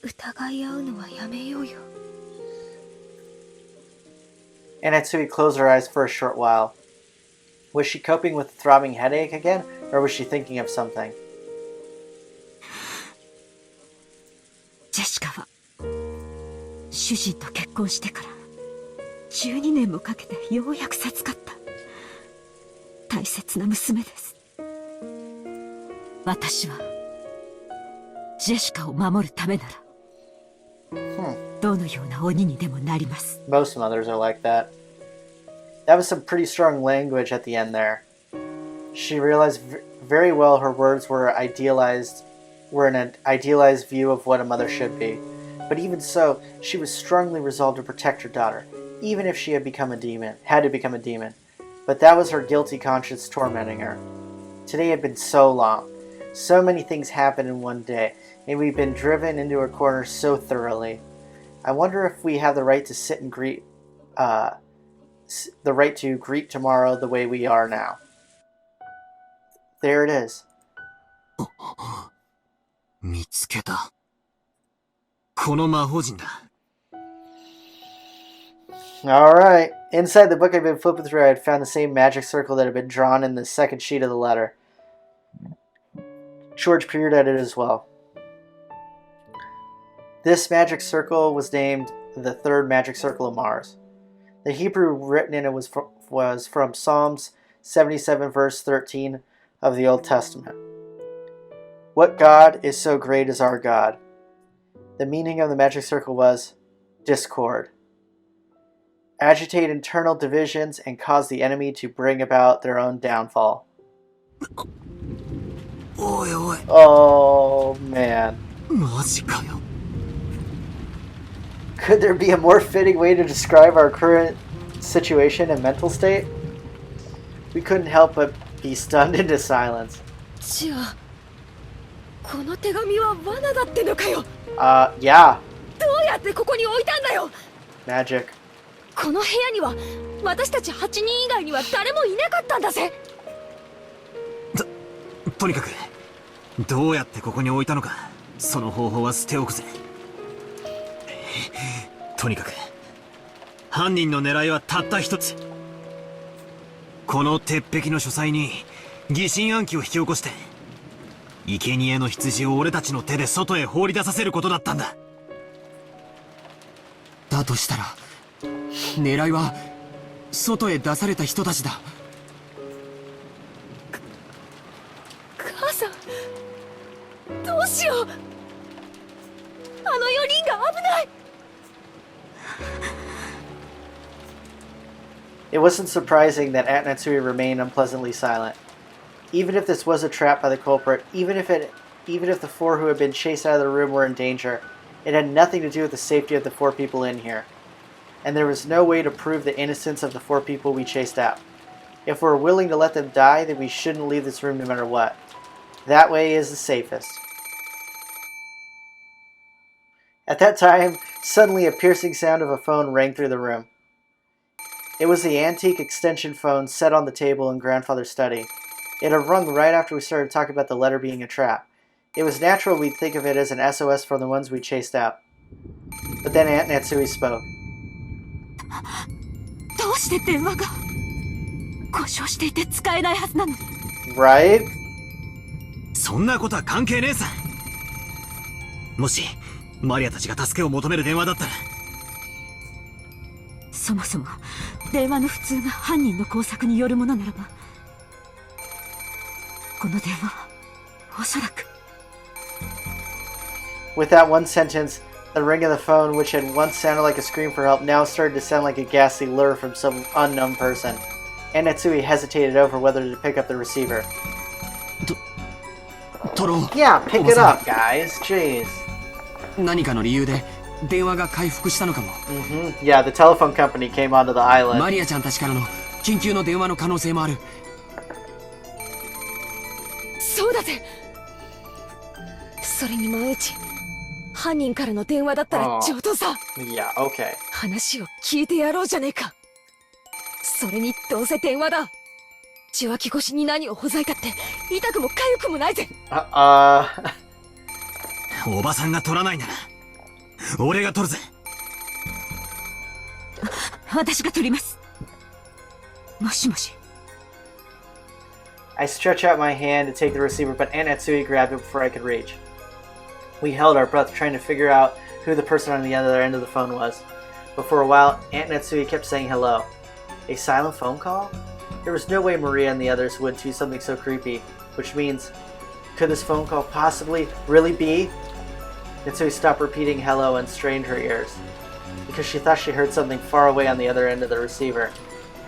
疑い合うのはやめようよ。 And Natsui closed her eyes for a short while. Was she coping with a throbbing headache again, or was she thinking of something? ジェシカは主人と結婚してから12年もかけてようやく授かった大切な娘です。私はジェシカを守るためなら、どのような鬼にでもなります。 Most mothers are like that. That was some pretty strong language at the end there. She realized very well her words were an idealized view of what a mother should be. But even so, she was strongly resolved to protect her daughter, even if she had to become a demon. But that was her guilty conscience tormenting her. Today had been so long. So many things happened in one day, and we've been driven into a corner so thoroughly. I wonder if we have the right to sit and greet, the right to greet tomorrow the way we are now. There it is. 見つけた。この魔法陣だ。Alright. Inside the book I'd been flipping through, I had found the same magic circle that had been drawn in the second sheet of the letter. George peered at it as well. This magic circle was named the third magic circle of Mars. The Hebrew written in it was from Psalms 77 verse 13 of the Old Testament. What God is so great as our God? The meaning of the magic circle was discord. Agitate internal divisions and cause the enemy to bring about their own downfall. Oh, man. マジかよ。 Could there be a more fitting way to describe our current situation and mental state? We couldn't help but be stunned into silence. じゃあこの手紙は罠だってのかよ。 Yeah. どうやってここに置いたんだよ。 Magic. この部屋には私たち8人以外には誰もいなかったんだぜ。とにかくどうやってここに置いたのか、その方法は捨ておくぜ。とにかく犯人の狙いはたった一つ。この鉄壁の書斎に疑心暗鬼を引き起こして生贄の羊を俺たちの手で外へ放り出させることだったんだ。だとしたら狙いは外へ出された人たちだ。母さん、どうしよう。あの4人が危ない。 It wasn't surprising that Aunt Natsui remained unpleasantly silent. Even if this was a trap by the culprit, even if the four who had been chased out of the room were in danger, it had nothing to do with the safety of the four people in here. And there was no way to prove the innocence of the four people we chased out. If we're willing to let them die, then we shouldn't leave this room no matter what. That way is the safest. At that time, suddenly a piercing sound of a phone rang through the room. It was the antique extension phone set on the table in Grandfather's study. It had rung right after we started talking about the letter being a trap. It was natural we'd think of it as an SOS from the ones we chased out. But then Aunt Natsui spoke. どうして電話が故障していて使えないはずなの。 Right? そんなことは関係ねえさ。もしマリアたちが助けを求める電話だったら。そもそも電話の普通が犯人の工作によるものならば、この電話はおそらく。 With that one sentence, the ring of the phone, which had once sounded like a scream for help, now started to sound like a ghastly lure from some unknown person. And Natsui hesitated over whether to pick up the receiver. Yeah, pick it up, guys. Jeez. 何かの理由で電話が回復したのかも。Yeah, the telephone company came onto the island. マリアちゃんたちからの緊急の電話の可能性もある。そうだぜ。それに万一犯人からの電話だったら上等さ。Yeah, okay. 話を聞いてやろうじゃねえか。それにどうせ電話だ。受話器越しに何をほざいたって痛くも痒くもないぜ。おばさんが取らないなら俺が取るぜ。私が取ります。もしもし。 I stretched out my hand to take the receiver, but Aunt Natsui grabbed it before I could reach. We held our breath trying to figure out who the person on the other end of the phone was. But for a while, Aunt Natsui kept saying hello. A silent phone call? There was no way Maria and the others would do something so creepy. Which means, could this phone call possibly really be? Natsui stopped repeating hello and strained her ears, because she thought she heard something far away on the other end of the receiver.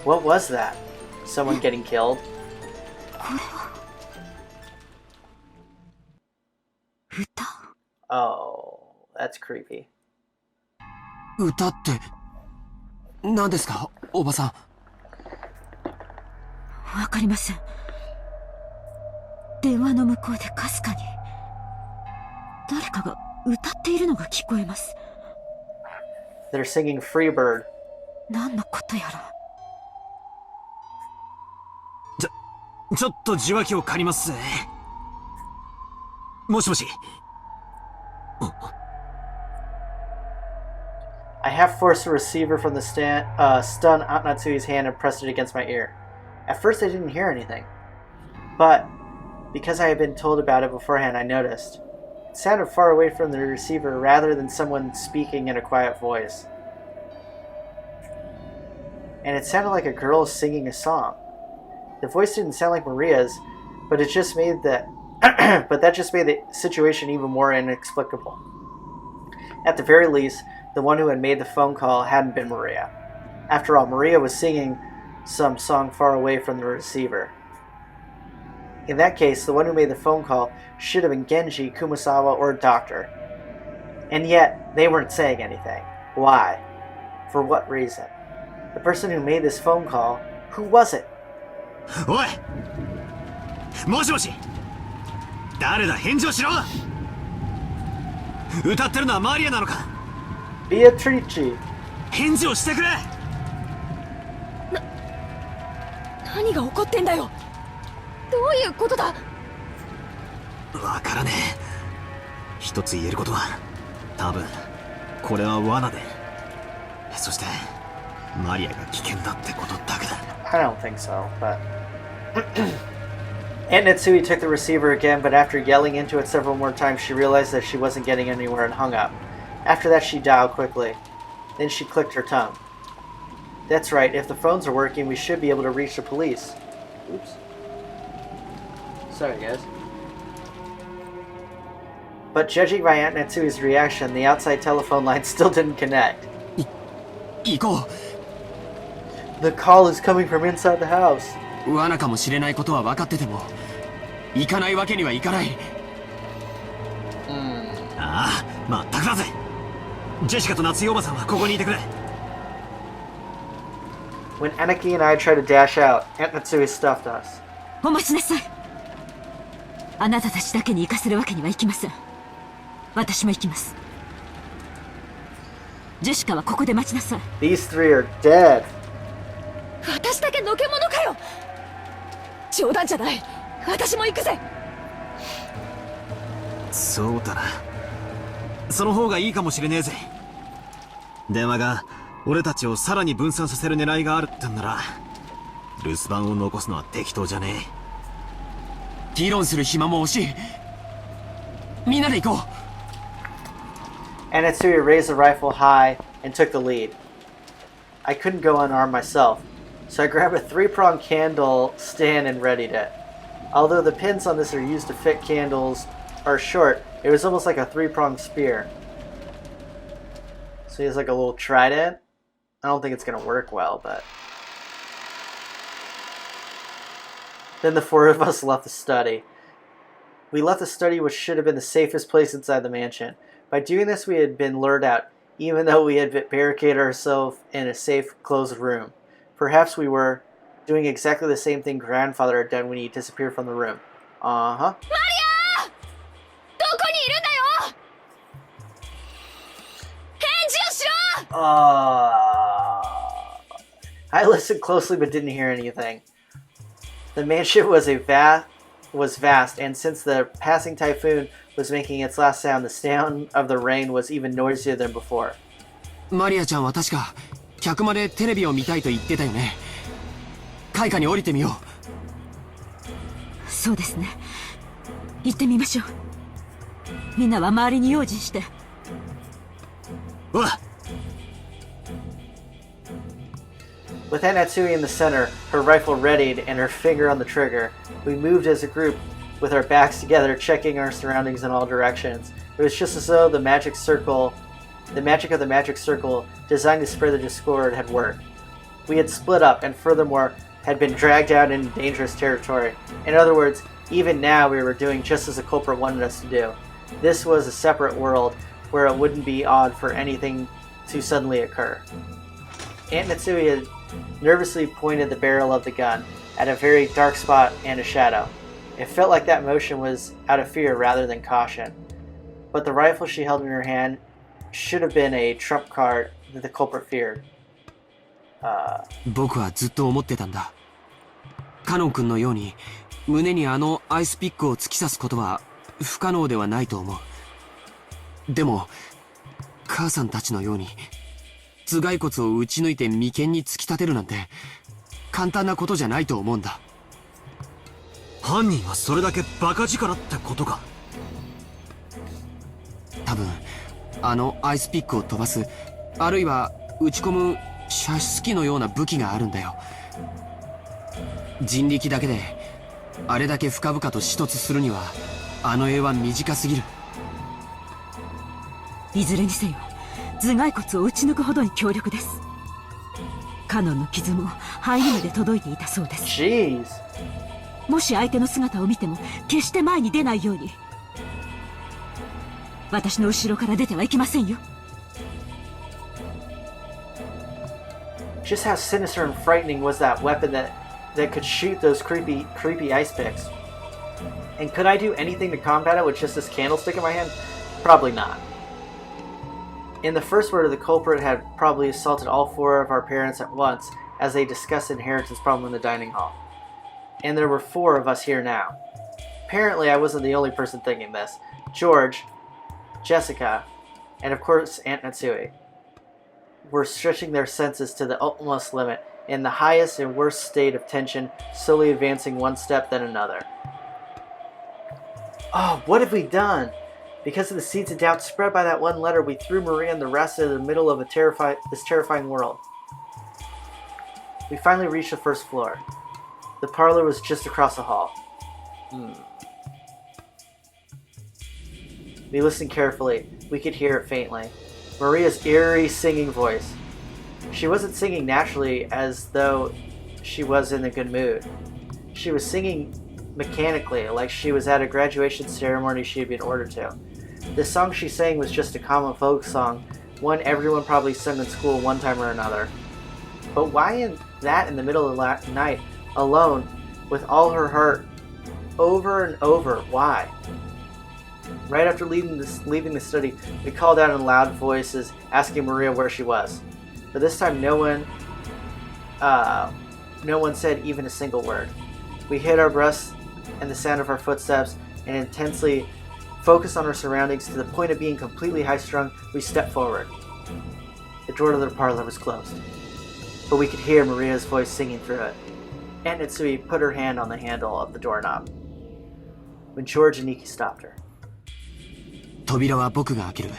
What was that? Someone getting killed? 歌。 Oh, that's creepy. 歌って何ですか、おばさん。わかりません。電話の向こうでかすかに誰かが歌っているのが聞こえます。 They're singing Freebird. 何のことやら。ちょっと受話器を借りますぜ。もしもし。I half forced the receiver from the stun Aunt Natsui's hand and pressed it against my ear. At first I didn't hear anything, but because I had been told about it beforehand, I noticed. It sounded far away from the receiver rather than someone speaking in a quiet voice. And it sounded like a girl singing a song. The voice didn't sound like Maria's, but it just made that just made the situation even more inexplicable. At the very least, the one who had made the phone call hadn't been Maria. After all, Maria was singing some song far away from the receiver. In that case, the one who made the phone call should have been Genji, Kumasawa, or a doctor. And yet, they weren't saying anything. Why? For what reason? The person who made this phone call, who was it? おい、もしもし、誰だ、返事をしろ。歌ってるのはマリアなのか。Beatrice. 返事をしてくれ。何が起こってんだよ。どういうことだ。わからねえ。一つ言えることは、多分これは罠で、そしてマリアが危険だってことだけだ。I don't think so, but Aunt Natsui took the receiver again, but after yelling into it several more times, she realized that she wasn't getting anywhere and hung up. After that, she dialed quickly. Then she clicked her tongue. That's right, if the phones are working, we should be able to reach the police. Oops. Sorry, guys. But judging by Aunt Natsui's reaction, the outside telephone line still didn't connect. 行こ The call is coming from inside the house. う。罠かもしれないことは分かってても行かないわけにはいかない。ああ、まったくだぜ。ジェシカと夏井おばさんはここにいてくれ。When Anaki and I tried to dash out, Aunt Natsui stuffed us. お待ちなさい。あなたたちだけに行かせるわけにはいきません。私も行きます。ジェシカはここで待ちなさい。 These three are dead. 私だけのけ者かよ。冗談じゃない。私も行くぜ。そうだな。その方がいいかもしれねえぜ。電話が俺たちをさらに分散させる狙いがあるってんなら、留守番を残すのは適当じゃねえ。議論する暇も惜しい。みんなで行こう。And Natsui raised the rifle high and took the lead. I couldn't go unarmed myself, so I grabbed a three-pronged candle stand and readied it. Although the pins on this are used to fit candles are short, it was almost like a three-pronged spear. So he has like a little trident. I don't think it's going to work well, but... Then the four of us left the study. We left the study, which should have been the safest place inside the mansion. By doing this, we had been lured out, even though we had barricaded ourselves in a safe, closed room. Perhaps we were doing exactly the same thing Grandfather had done when he disappeared from the room. Uh-huh. Maria! どこにいるんだよ。返事をしろ。I listened closely but didn't hear anything. The mansion was vast, and since the passing typhoon was making its last sound, the sound of the rain was even noisier than before. マリアちゃんは確か客までテレビを見たいと言ってたよね。階下に降りてみよう。そうですね。行ってみましょう。みんなは周りに用心して。おい。With Natsui in the center, her rifle readied and her finger on the trigger, we moved as a group with our backs together, checking our surroundings in all directions. It was just as though the magic of the magic circle, designed to spread the discord, had worked. We had split up, and furthermore, had been dragged out into dangerous territory. In other words, even now we were doing just as the culprit wanted us to do. This was a separate world, where it wouldn't be odd for anything to suddenly occur. Aunt Natsui had nervously pointed the barrel of the gun at a very dark spot and a shadow. It felt like that motion was out of fear rather than caution. But the rifle she held in her hand should have been a trump card that the culprit feared. 僕はずっと思ってたんだ。カノン君のように胸にあのアイスピックを突き刺すことは不可能ではないと思う。でも母さんたちのように頭蓋骨を打ち抜いて眉間に突き立てるなんて簡単なことじゃないと思うんだ。犯人はそれだけバカ力ってことか。多分あのアイスピックを飛ばす、あるいは打ち込む射出機のような武器があるんだよ。人力だけであれだけ深々と衝突するにはあの絵は短すぎる。いずれにせよ頭蓋骨を打ち抜くほどに強力です。カノンの傷も肺にまで届いていたそうです。 Jeez. もし相手の姿を見ても決して前に出ないように。私の後ろから出てはいけませんよ。 Just how sinister and frightening was that weapon that could shoot those creepy ice picks? And could I do anything to combat it with just this candlestick in my hand? Probably not. In the first murder, the culprit had probably assaulted all four of our parents at once as they discussed inheritance problem in the dining hall. And there were four of us here now. Apparently, I wasn't the only person thinking this. George, Jessica, and of course Aunt Natsui were stretching their senses to the utmost limit, in the highest and worst state of tension, slowly advancing one step then another. Oh, what have we done? Because of the seeds of doubt spread by that one letter, we threw Maria and the rest into the middle of this terrifying world. We finally reached the first floor. The parlor was just across the hall. We listened carefully. We could hear it faintly. Maria's eerie singing voice. She wasn't singing naturally as though she was in a good mood. She was singing mechanically, like she was at a graduation ceremony she had been ordered to. The song she sang was just a common folk song, one everyone probably sung in school one time or another. But why in the middle of the night, alone, with all her heart, over and over? Why? Right after leaving the study, we called out in loud voices, asking Maria where she was. But this time, no one said even a single word. We hid our breaths and the sound of our footsteps, and intensely focused on our surroundings to the point of being completely high-strung. We stepped forward. The door to the parlor was closed, but we could hear Maria's voice singing through it. Aunt Natsui put her hand on the handle of the doorknob when George and Nikki stopped her. 扉は僕が開ける。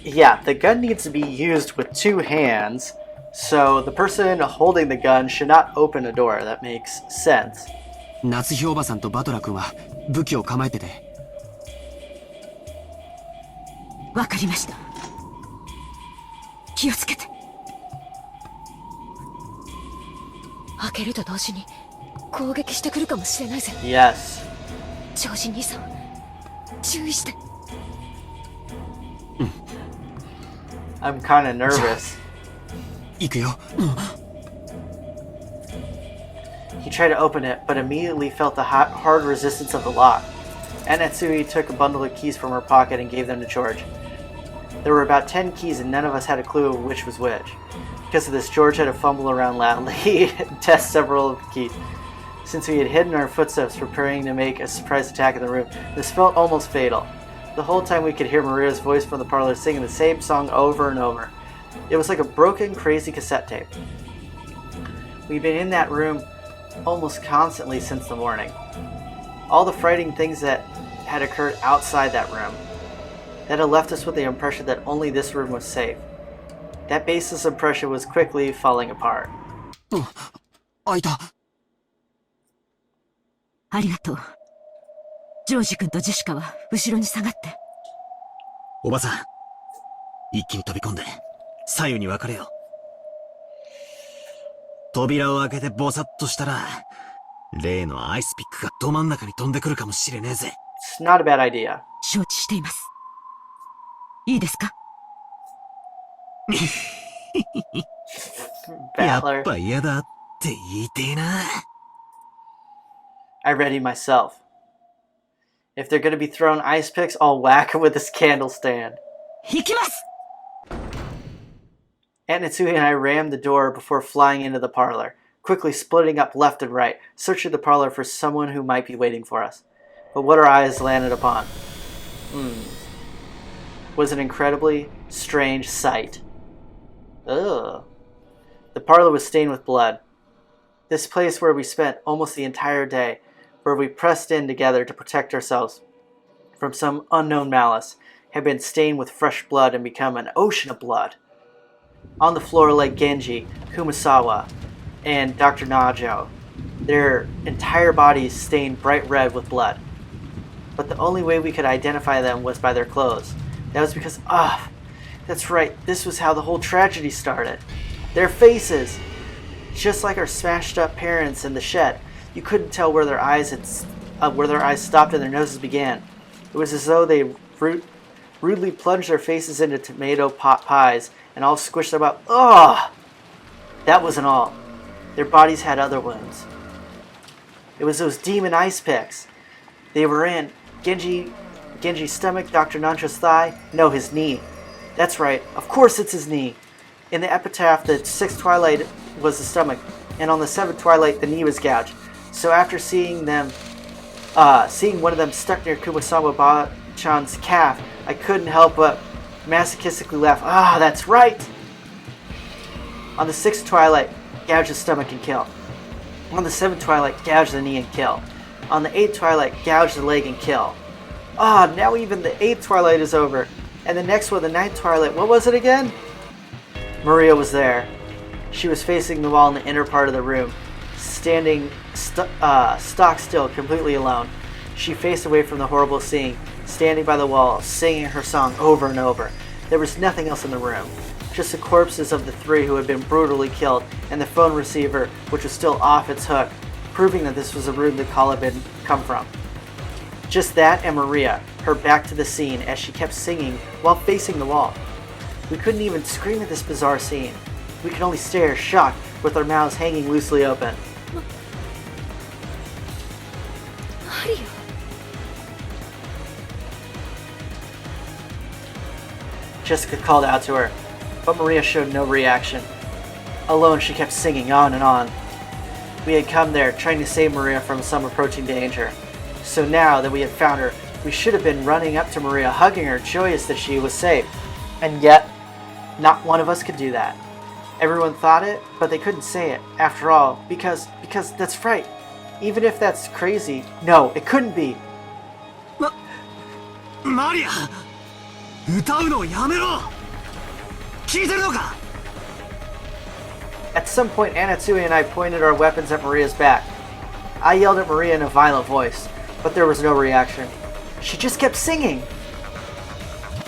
Yeah, the gun needs to be used with two hands, so the person holding the gun should not open a door. That makes sense. 夏日おばさんとバトラ君は武器を構えてて。わかりました。気をつけて。開けると同時に攻撃してくるかもしれないぜ。Yes. ジョージ兄さん、注意して。I'm kind of nervous. 行くよ。He tried to open it, but immediately felt the hard resistance of the lock. Aunt Natsui took a bundle of keys from her pocket and gave them to George. There were about 10 keys and none of us had a clue which was which. Because of this, George had to fumble around loudly and test several of the keys. Since we had hidden our footsteps preparing to make a surprise attack in the room, this felt almost fatal. The whole time we could hear Maria's voice from the parlor singing the same song over and over. It was like a broken, crazy cassette tape. We'd been in that room almost constantly since the morning. All the frightening things that had occurred outside that room, that had left us with the impression that only this room was safe. That baseless impression was quickly falling apart. 開いた。ありがとう。ジョージ君とジェシカは後ろに下がって。おばさん、一気に飛び込んで左右に分かれよう。扉を開けてボサッとしたら例のアイスピックがど真ん中に飛んでくるかもしれねえぜ。 It's not a bad idea. 承知しています。いいですか？やっぱ嫌だって言いてえな。I ready myself. If they're going to be throwing ice picks, I'll whack them with this candle stand. 行きます Aunt Natsui and I rammed the door before flying into the parlor, quickly splitting up left and right, searching the parlor for someone who might be waiting for us. But what our eyes landed upon was an incredibly strange sight. Ugh. The parlor was stained with blood. This place where we spent almost the entire day, where we pressed in together to protect ourselves from some unknown malice, had been stained with fresh blood and become an ocean of blood. On the floor lay Genji, Kumasawa, and Dr. Najo, their entire bodies stained bright red with blood. But the only way we could identify them was by their clothes. That was because, that's right, this was how the whole tragedy started. Their faces! Just like our smashed up parents in the shed, you couldn't tell where their eyes stopped and their noses began. It was as though they rudely plunged their faces into tomato pot pies and all squished them up. Ugh! That wasn't all. Their bodies had other wounds. It was those demon ice picks. They were in Genji's stomach, Dr. Nancho's thigh, no, his knee. That's right, of course it's his knee. In the epitaph, the 6th twilight was the stomach, and on the 7th twilight, the knee was gouged. So after seeing one of them stuck near Kumasawa Ba-chan's calf, I couldn't help but masochistically laugh. That's right! On the 6th twilight, gouge the stomach and kill. On the 7th twilight, gouge the knee and kill. On the 8th twilight, gouge the leg and kill. Now even the 8th twilight is over. And the next one, the 9th twilight, what was it again? Maria was there. She was facing the wall in the inner part of the room, standing stock still, completely alone. She faced away from the horrible scene, standing by the wall, singing her song over and over. There was nothing else in the room. Just the corpses of the 3 who had been brutally killed, and the phone receiver, which was still off its hook, proving that this was the room the call had come from. Just that and Maria, her back to the scene as she kept singing while facing the wall. We couldn't even scream at this bizarre scene. We could only stare, shocked, with our mouths hanging loosely open. Maria. Jessica called out to her, but Maria showed no reaction. Alone, she kept singing on and on. We had come there, trying to save Maria from some approaching danger. So now that we had found her, we should have been running up to Maria, hugging her, joyous that she was safe. And yet, not one of us could do that. Everyone thought it, but they couldn't say it, after all, because that's right. Even if that's crazy, no, it couldn't be. Maria! 歌うのをやめろ! 聞いてるのか? At some point, Anatsui and I pointed our weapons at Maria's back. I yelled at Maria in a violent voice, but there was no reaction. She just kept singing.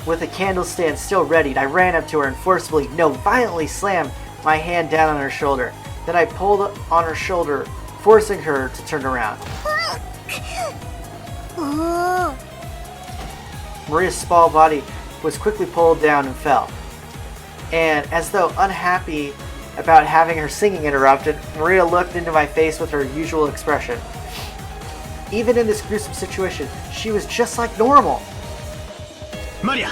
With a candle stand still readied, I ran up to her and forcibly, violently slammed my hand down on her shoulder. Then I pulled on her shoulder, forcing her to turn around. Maria's small body was quickly pulled down and fell. And as though unhappy about having her singing interrupted, Maria looked into my face with her usual expression. Even in this gruesome situation, she was just like normal. Maria,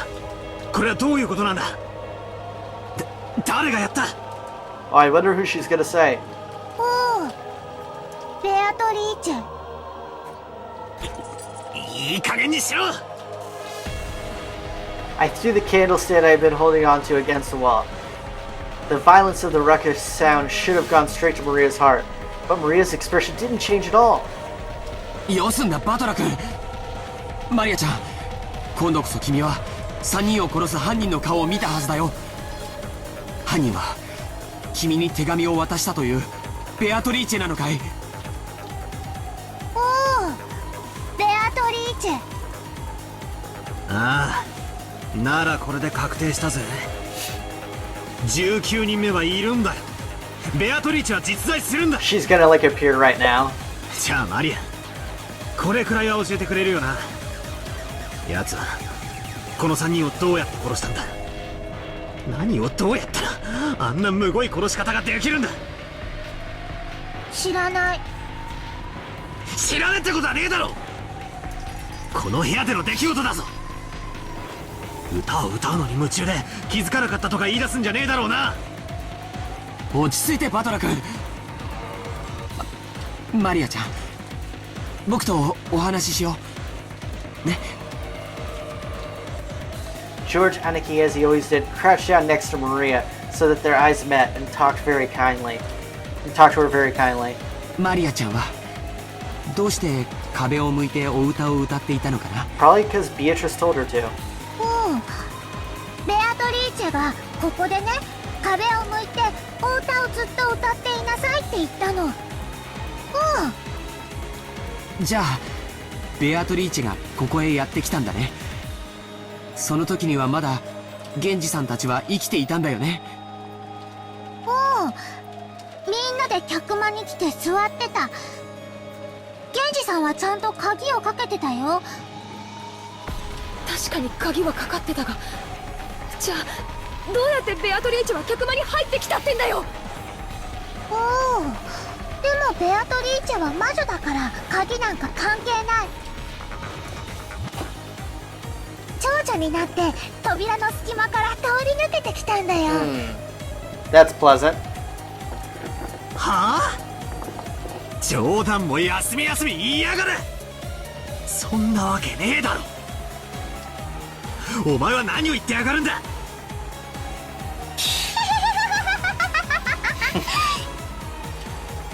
これはどういうことなんだ? 誰がやった? Oh, I wonder who she's gonna say. Beatrice. いい加減にしろ! I threw the candle stand I had been holding onto against the wall. The violence of the ruckus sound should have gone straight to Maria's heart, but Maria's expression didn't change at all. よすんだ、バトラ君. マリアちゃん、今度こそ君は3人を殺す犯人の顔を見たはずだよ。犯人は君に手紙を渡したというベアトリーチェなのかい? ベアトリーチェ。ああ、ならこれで確定したぜ。19人目はいるんだよ。ベアトリーチェは実在するんだ。 She's gonna appear right now. じゃあマリア、これくらいは教えてくれるよな。奴はこの3人をどうやって殺したんだ？何をどうやったらあんなむごい殺し方ができるんだ？知らない。知らねえってことはねえだろ。この部屋での出来事だぞ。歌を歌うのに夢中で気づかなかったとか言い出すんじゃねえだろうな。落ち着いてバトラ君。マリアちゃん、僕とお話ししようね。George Aniki, as he always did, crouched down next to Maria so that their eyes met and talked very kindly. And talked to her very kindly. マリアちゃんはどうして壁を向いてお歌を歌っていたのかな。 Probably because Beatrice told her to. ベアトリーチェがここでね、壁を向いてお歌をずっと歌っていなさいって言ったの。じゃあベアトリーチェがここへやってきたんだね。その時にはまだ源氏さんたちは生きていたんだよね。みんなで客間に来て座ってた。源氏さんはちゃんと鍵をかけてたよ。確かに鍵はかかってたが、じゃあどうやってベアトリーチェは客間に入ってきたってんだよ。でもベアトリーチェは魔女だから鍵なんか関係ない。長女になって扉の隙間から通り抜けてきたんだよ。That's pleasant. はあ、冗談も休み休み言いやがる。そんなわけねえだろ。お前は何を言ってやがるんだ。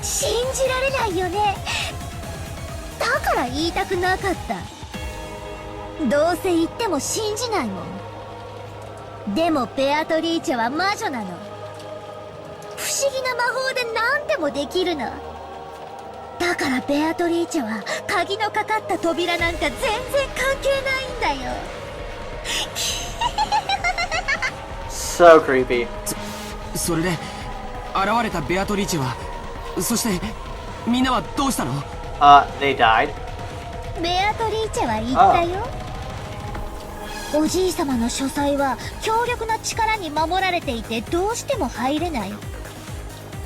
信じられないよね。だから言いたくなかった。どうせ言っても信じないもん。でもベアトリーチェは魔女なの。不思議な魔法で何でもできるの。だからベアトリーチェは鍵のかかった扉なんか全然関係ないんだよ。So creepy. それで現れたベアトリーチェは、そしてみんなはどうしたの？ They died. ベアトリーチェは言ったよ。おじいさまの書斎は強力な力に守られていてどうしても入れない。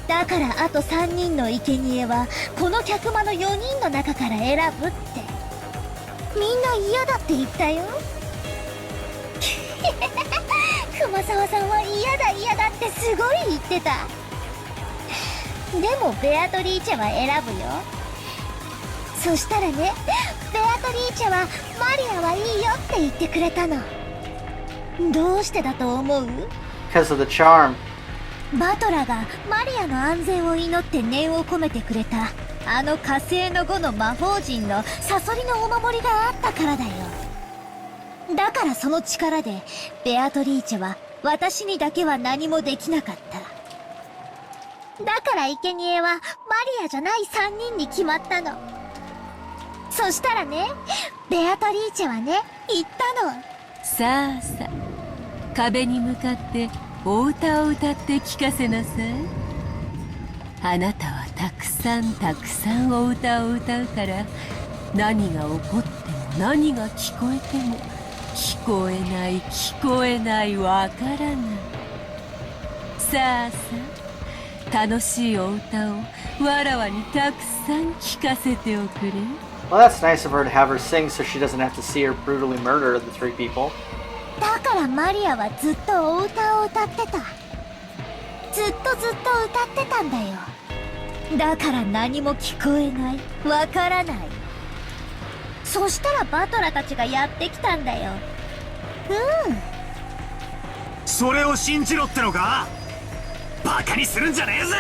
だからあと3人の生贄はこの客間の4人の中から選ぶって。みんな嫌だって言ったよ。熊沢さんは嫌だってすごい言ってた。でもベアトリーチェは選ぶよ。そしたらね、ベアトリーチェはマリアはいいよって言ってくれたの。どうしてだと思う？ Because of the charm. バトラがマリアの安全を祈って念を込めてくれたあの火星の5の魔法陣のサソリのお守りがあったからだよ。だからその力でベアトリーチェは私にだけは何もできなかった。だから生贄はマリアじゃない3人に決まったの。そしたらね、ベアトリーチェはね、言ったの。さあさあ、壁に向かってお歌を歌って聞かせなさい。あなたはたくさんお歌を歌うから、何が起こっても何が聞こえても聞こえないわからない。さあさあ、楽しいお歌をわらわにたくさん聞かせておくれ。Well, that's nice of her to have her sing so she doesn't have to see her brutally murder the 3 people. だからマリアはずっとお歌を歌ってた。ずっと歌ってたんだよ。だから何も聞こえない、わからない。そしたらバトラたちがやってきたんだよ。それを信じろってのか？バカにするんじゃねえぜ。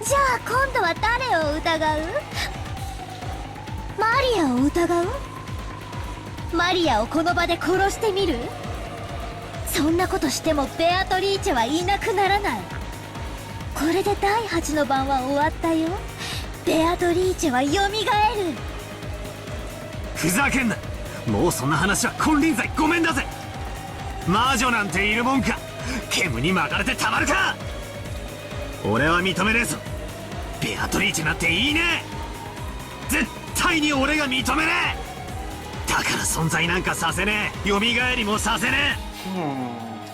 じゃあ今度は誰を疑う？マリアを疑う？マリアをこの場で殺してみる？そんなことしてもベアトリーチェはいなくならない。これで第8の番は終わったよ。ベアトリーチェは蘇る。ふざけんな。もうそんな話は金輪際ごめんだぜ。魔女なんているもんか。煙に巻かれてたまるか。俺は認めねえぞ。ベアトリーチェなんていいね。絶対に俺が認めねえ。だから存在なんかさせねえ。蘇りもさせね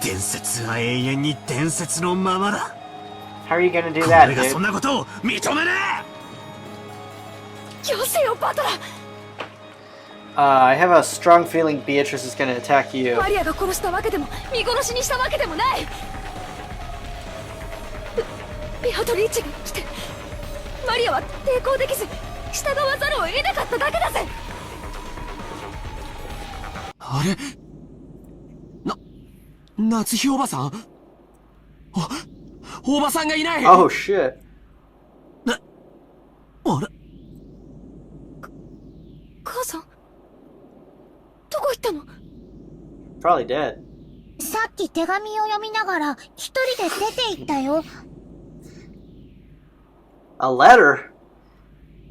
え。伝説は永遠に伝説のままだ。How are you gonna do that, 俺がそん dude? なことを認めねえ。よせよバトラー。 I have a strong feeling Beatrice is gonna attack you. マリアが殺したわけでも見殺しにしたわけでもない。ベアトリーチェが来てマリアは抵抗できず従わざるを得なかっただけだぜ。あれ、夏日おばさん、おばさんがいない。 Oh shit. あれ、母さんどこ行ったの？ Probably dead. さっき手紙を読みながら一人で出て行ったよ。A letter?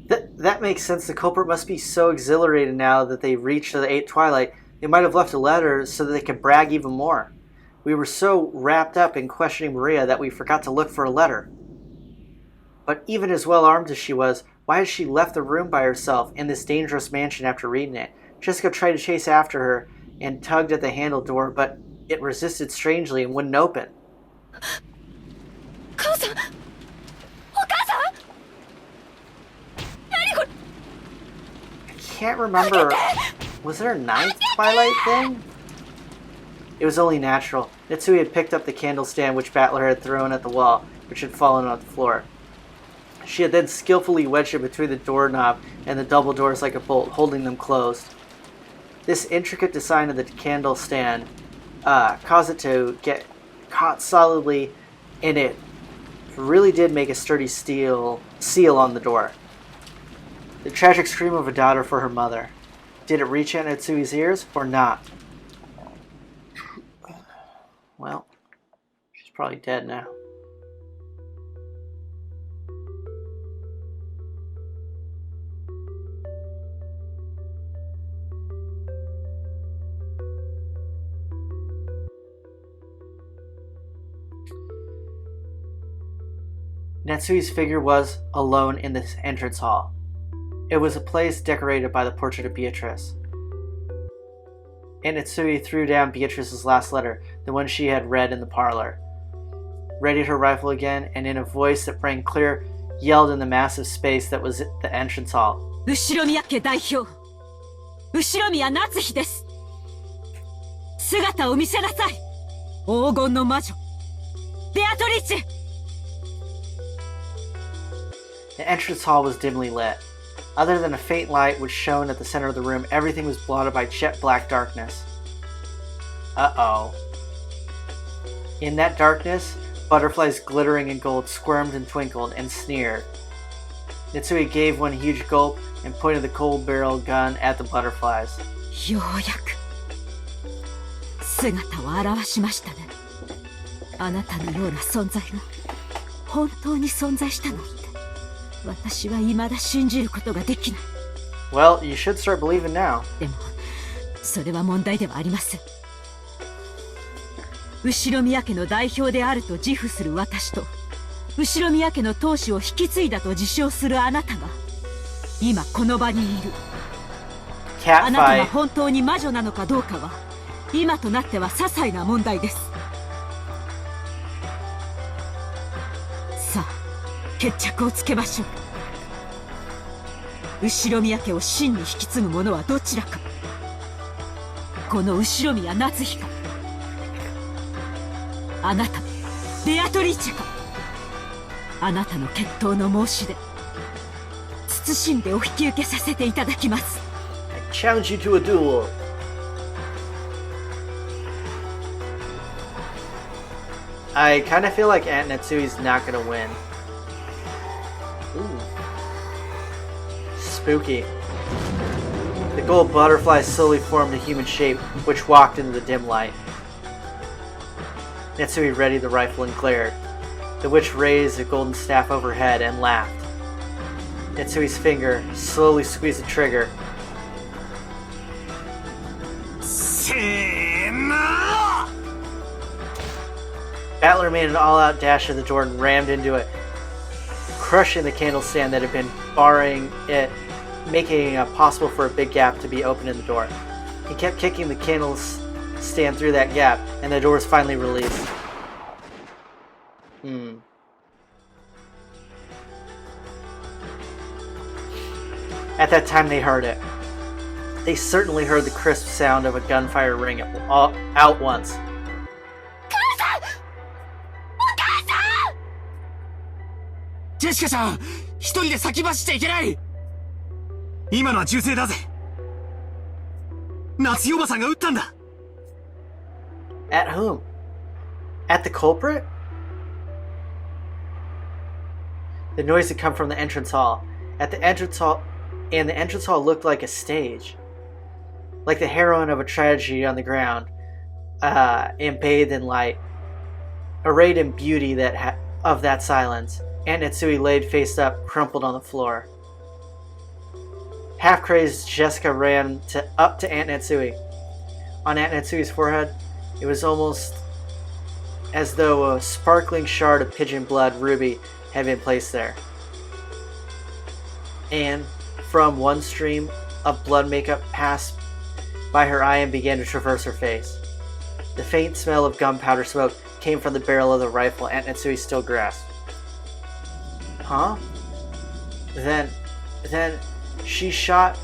That makes sense. The culprit must be so exhilarated now that they reached the 8th twilight. They might have left a letter so that they could brag even more. We were so wrapped up in questioning Maria that we forgot to look for a letter. But even as well armed as she was, why had she left the room by herself in this dangerous mansion after reading it? Jessica tried to chase after her and tugged at the handle door, but it resisted strangely and wouldn't open. 母さん、お母さん、何これ。 I can't remember. Was there a 9th twilight thing? It was only natural. Nitsui had picked up the candle stand which Battler had thrown at the wall, which had fallen on the floor. She had then skillfully wedged it between the doorknob and the double doors like a bolt, holding them closed. This intricate design of the candle stand caused it to get caught solidly, and it really did make a sturdy steel seal on the door. The tragic scream of a daughter for her mother. Did it reach Aunt Natsui's ears or not? Well, she's probably dead now. Natsui's figure was alone in this entrance hall. It was a place decorated by the portrait of Beatrice. And Natsui threw down Beatrice's last letter, the one she had read in the parlor, readied her rifle again, and in a voice that rang clear, yelled in the massive space that was the entrance hall. 後宮家代表、後宮夏日です。姿を見せなさい。黄金の魔女、ベアトリーチェ。 The entrance hall was dimly lit. Other than a faint light which shone at the center of the room, everything was blotted by jet black darkness. Uh-oh. In that darkness, butterflies glittering in gold squirmed and twinkled and sneered. Nitsui gave one huge gulp and pointed the cold barrel gun at the butterflies. ようやく姿を現しましたね。あなたのような存在が本当に存在したのって、私は未だ信じることができない。 Well, you should start believing now. でもそれは問題ではありません。後宮家の代表であると自負する私と、後宮家の当主を引き継いだと自称するあなたが今この場にいる。あなたが本当に魔女なのかどうかは今となっては些細な問題です。さあ決着をつけましょう。後宮家を真に引き継ぐ者はどちらか。この後宮夏日か、あなたベアトリーチェか。あなたの決闘の申し出、謹んでお引き受けさせていただきます。 I challenge you to a duel. I kind of feel like Aunt Natsui's not gonna win. Ooh. Spooky. The gold butterfly slowly formed a human shape, which walked into the dim light. Natsui readied the rifle and glared. The witch raised a golden staff overhead and laughed. Natsui's finger slowly squeezed the trigger. Battler made an all-out dash to the door and rammed into it, crushing the candle stand that had been barring it, making it possible for a big gap to be opened in the door. He kept kicking the candle stand through that gap, and the door was finally released. At that time, they heard it. They certainly heard the crisp sound of a gunfire ring out once. Jessica ちゃん、一人で先走っちゃいけない。今のは銃声だぜ。夏代おばさんが撃ったんだ。At whom? At the culprit? The noise had come from the entrance hall. At the entrance hall, and the entrance hall looked like a stage. Like the heroine of a tragedy on the ground, and bathed in light. Arrayed in beauty of that silence, Aunt Natsui laid face up, crumpled on the floor. Half-crazed, Jessica ran up to Aunt Natsui. On Aunt Natsui's forehead, it was almost as though a sparkling shard of pigeon blood ruby had been placed there. And from one stream of blood makeup passed by her eye and began to traverse her face. The faint smell of gunpowder smoke came from the barrel of the rifle Aunt Natsui still grasped. Huh? Then she shot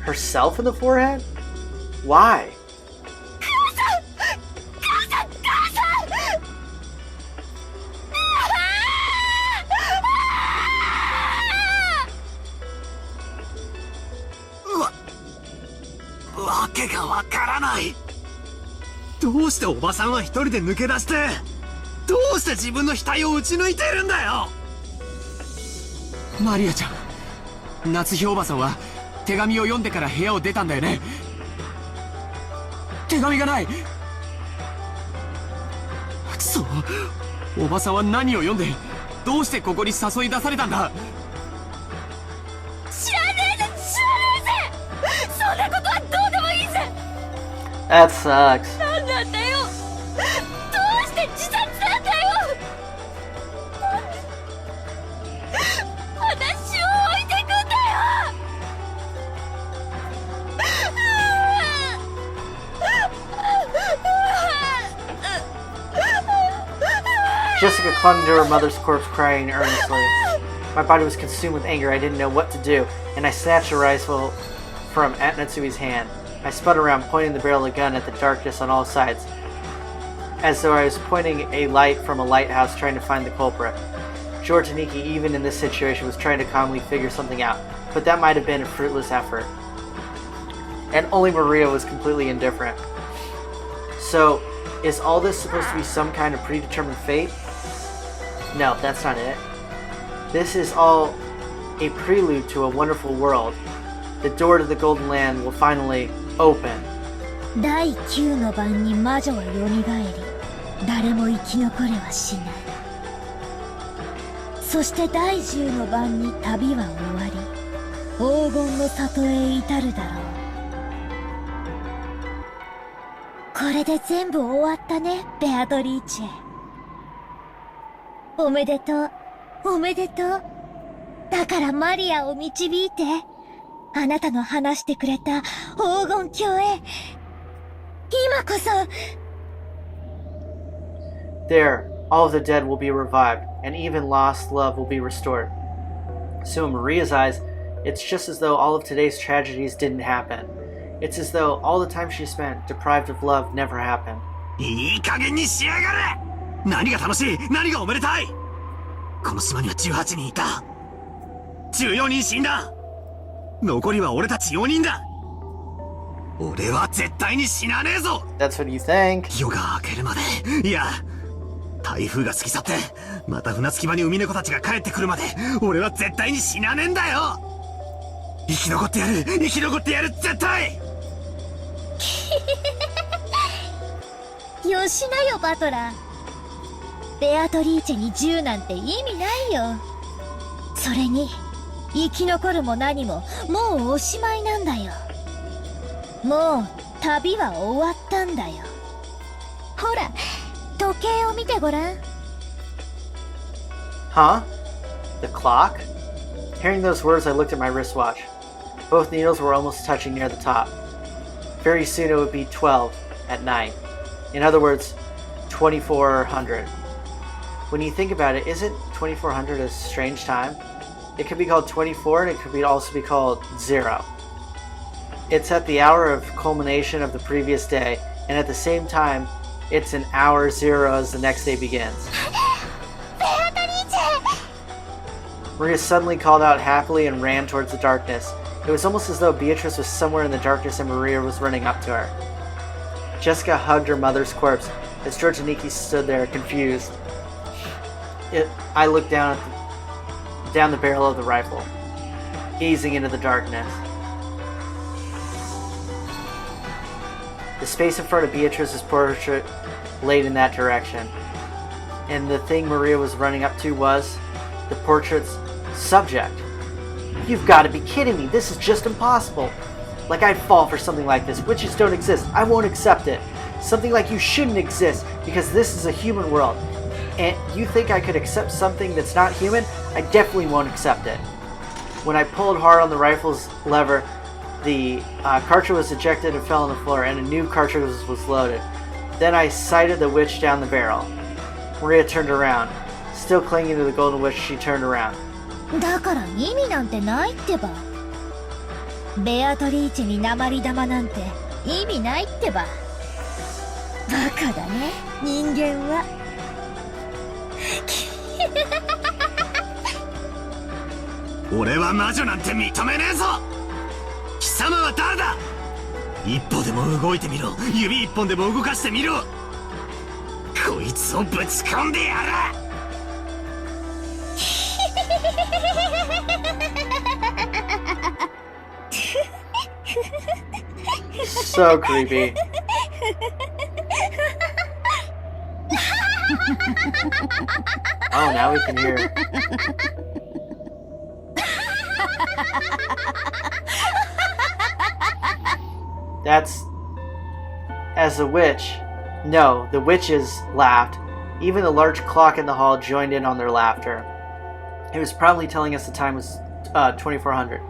herself in the forehead? Why? Wakeがわからない。どうしておばさんは一人で抜け出して、どうして自分の額を撃ち抜いているんだよ。マリアちゃん、夏日おばさんは手紙を読んでから部屋を出たんだよね。手紙がない。くそ、おばさんは何を読んで、どうしてここに誘い出されたんだ。知らねえぜ、そんなことはどうでもいいぜ。 That sucks. なんなんだよ、どうして自殺なんだよ。私を置いてくんだよ。 Jessica clung to her mother's corpse, crying earnestly. My body was consumed with anger. I didn't know what to do, and I snatched a rifle from Aunt Natsui's hand. I spun around, pointing the barrel of the gun at the darkness on all sides, as though I was pointing a light from a lighthouse trying to find the culprit. Sure, Taniki, even in this situation, was trying to calmly figure something out, but that might have been a fruitless effort. And only Maria was completely indifferent. So, is all this supposed to be some kind of predetermined fate? No, that's not it. This is all a prelude to a wonderful world. The door to the Golden Land will finally open. 第9の晩に魔女は蘇り、誰も生き残れはしない。そして第10の晩に旅は終わり、黄金の里へ至るだろう。これで全部終わったね、ベアトリーチェ。おめでとう、おめでとう。だからマリアを導いて。あなたの話してくれた黄金鏡へ。今こそ。There, all of the dead will be revived, and even lost love will be restored. So in Maria's eyes, it's just as though all of today's tragedies didn't happen. It's as though all the time she spent deprived of love never happened. いい加減にしやがれ。何が楽しい、何がおめでたい。この島には18人いた。14人死んだ。残りは俺たち4人だ。俺は絶対に死なねえぞ。 That's what you think. 夜が明けるまで、いや、台風が過ぎ去って、また船着き場に海猫たちが帰ってくるまで、俺は絶対に死なねえんだよ。生き残ってやる、生き残ってやる、絶対。よしなよ、バトラー。ベアトリーチェに銃なんて意味ないよ。それに生き残るも何ももうおしまいなんだよ。もう旅は終わったんだよ。ほら、時計を見てごらん。Huh? The clock? Hearing those words, I looked at my wristwatch. Both needles were almost touching near the top. Very soon it would be 12 at night. In other words, 2400. When you think about it, isn't 2400 a strange time? It could be called 24, and it could also be called 0. It's at the hour of culmination of the previous day, and at the same time, it's an hour 0 as the next day begins. Maria suddenly called out happily and ran towards the darkness. It was almost as though Beatrice was somewhere in the darkness and Maria was running up to her. Jessica hugged her mother's corpse as George and Nikki stood there, confused. I looked down the barrel of the rifle, gazing into the darkness. The space in front of Beatrice's portrait laid in that direction, and the thing Maria was running up to was the portrait's subject. You've got to be kidding me. This is just impossible. Like I'd fall for something like this. Witches don't exist. I won't accept it. Something like you shouldn't exist because this is a human world. And you think I could accept something that's not human? I definitely won't accept it. When I pulled hard on the rifle's lever, the cartridge was ejected and fell on the floor, and a new cartridge was loaded. Then I sighted the witch down the barrel. Maria turned around. Still clinging to the golden witch, she turned around. だから意味なんてないってば。ベアトリーチェに鉛玉なんて意味ないってば。バカだね、人間は。俺は魔女なんて認めねえぞ。貴様は誰だ。一歩でも動いてみろ。指一本でも動かしてみろ。こいつをぶち込んでやる。So creepy. Oh, now we can hear. That's as a witch. No, the witches laughed. Even the large clock in the hall joined in on their laughter. It was probably telling us the time was 2400.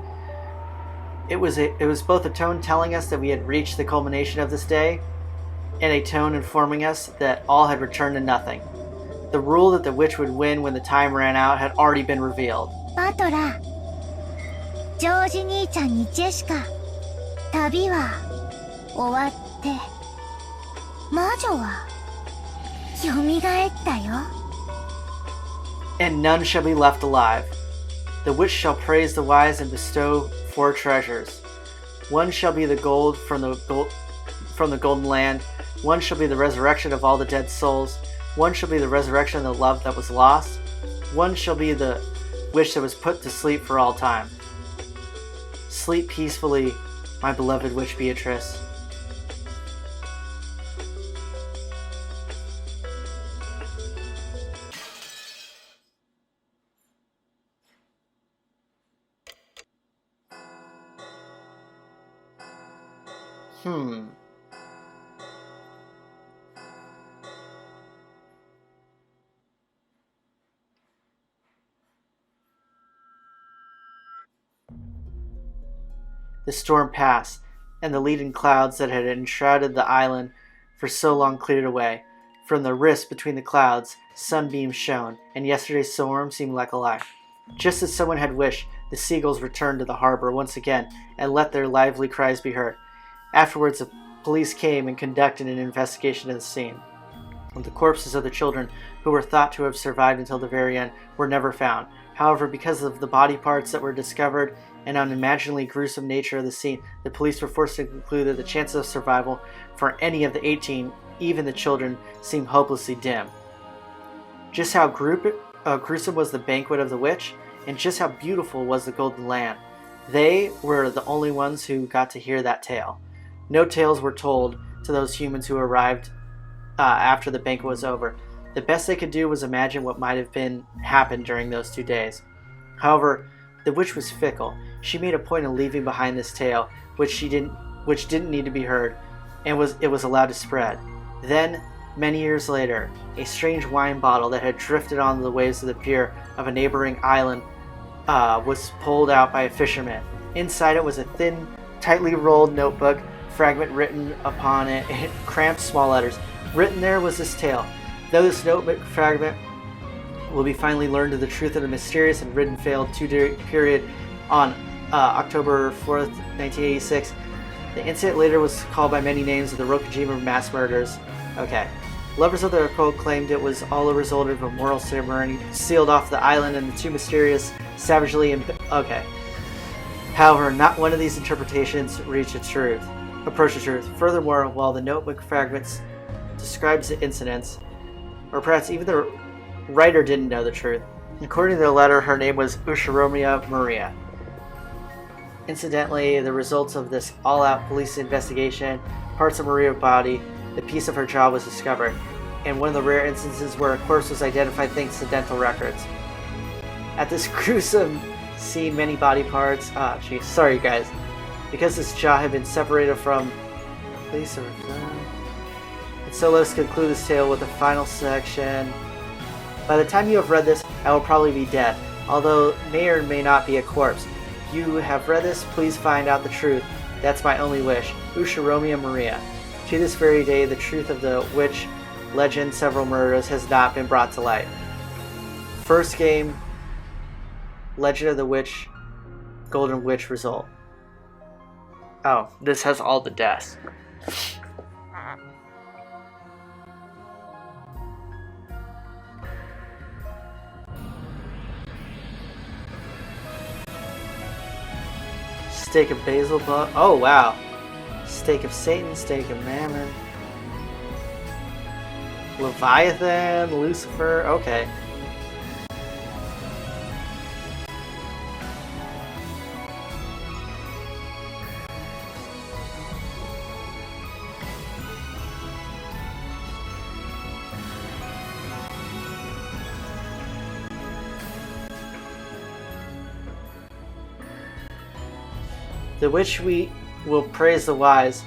It was both a tone telling us that we had reached the culmination of this day, and a tone informing us that all had returned to nothing. The rule that the witch would win when the time ran out had already been revealed. バトラー、ジョージ兄ちゃんにジェシカ、旅は終わって、魔女は蘇ったよ。And none shall be left alive. The witch shall praise the wise and bestow 4 treasures. One shall be the gold from the golden land. One shall be the resurrection of all the dead souls. One shall be the resurrection of the love that was lost. One shall be the wish that was put to sleep for all time. Sleep peacefully, my beloved witch Beatrice. The storm passed, and the leaden clouds that had enshrouded the island for so long cleared away. From the rift between the clouds, sunbeams shone, and yesterday's storm seemed like a lie. Just as someone had wished, the seagulls returned to the harbor once again and let their lively cries be heard. Afterwards, the police came and conducted an investigation of the scene. The corpses of the children, who were thought to have survived until the very end, were never found. However, because of the body parts that were discovered and unimaginably gruesome nature of the scene, the police were forced to conclude that the chances of survival for any of the 18, even the children, seemed hopelessly dim. Just how gruesome was the banquet of the witch, and just how beautiful was the golden land. They were the only ones who got to hear that tale. No tales were told to those humans who arrived after the banquet was over. The best they could do was imagine what might have happened during those 2 days. However, the witch was fickle. She made a point of leaving behind this tale, which didn't need to be heard, and it was allowed to spread. Then, many years later, a strange wine bottle that had drifted on the waves of the pier of a neighboring island was pulled out by a fisherman. Inside it was a thin, tightly rolled notebook fragment written upon it in cramped small letters. Written there was this tale. Though this notebook fragment will be finally learned of the truth of the mysterious and written failed two-day period on October 4th, 1986. The incident later was called by many names of the Rokujima mass murders. Okay. Lovers of the occult claimed it was all a result of a moral ceremony sealed off the island and the two mysterious, savagely okay. However, not one of these interpretations approached the truth. Furthermore, while the notebook fragments describes the incidents, or perhaps even the writer didn't know the truth. According to the letter, her name was Ushiromia Maria. Incidentally, the results of this all-out police investigation, parts of Maria's body, the piece of her jaw was discovered, and one of the rare instances where a corpse was identified thanks to dental records. At this gruesome scene, many body parts... geez, sorry guys. Because this jaw had been separated from... Police or... And so let us conclude this tale with the final section. By the time you have read this, I will probably be dead, although may or may not be a corpse. If you have read this, please find out the truth. That's my only wish. Ushiromia Maria. To this very day, the truth of the witch legend, several murders, has not been brought to light. First game, Legend of the Witch, Golden Witch result. Oh, this has all the deaths. Stake of basil bug. Oh wow. Stake of Satan, stake of Mammon. Leviathan, Lucifer. Okay. The which we will praise the wise,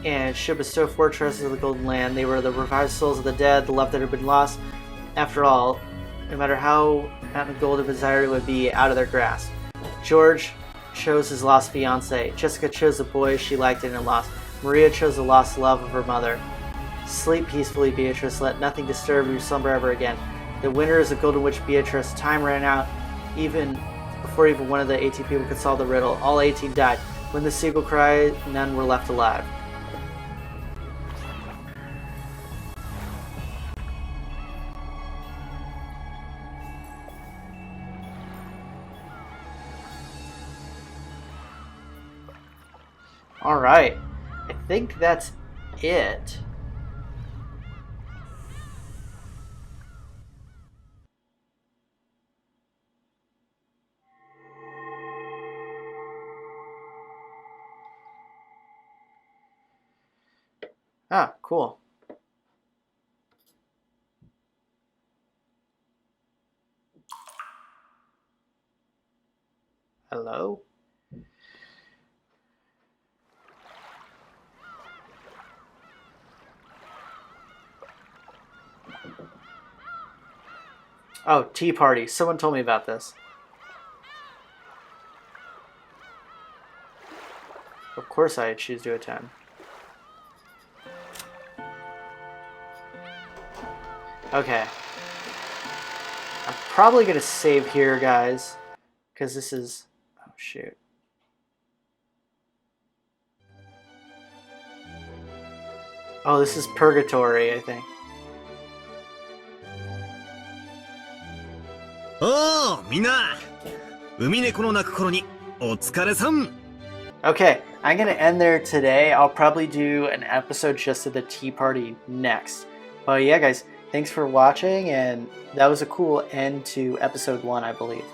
and should bestow 4 treasures of the golden land. They were the revived souls of the dead, the love that had been lost. After all, no matter how mountain golden desire it would be out of their grasp. George chose his lost fiancé. Jessica chose the boy she liked and lost. Maria chose the lost love of her mother. Sleep peacefully, Beatrice. Let nothing disturb your slumber ever again. The winner is the Golden Witch Beatrice. Time ran out, before even one of the 18 people could solve the riddle. All 18 died. When the seagull cried, none were left alive. Alright. I think that's it. Ah, cool. Hello? Oh, tea party. Someone told me about this. Of course I choose to attend. Okay. I'm probably going to save here, guys. Because this is... Oh, shoot. Oh, this is Purgatory, I think. Oh, minna! Umineko no naku koro ni otsukare-san! Okay, I'm going to end there today. I'll probably do an episode just of the tea party next. But yeah, guys, thanks for watching, and that was a cool end to episode 1, I believe.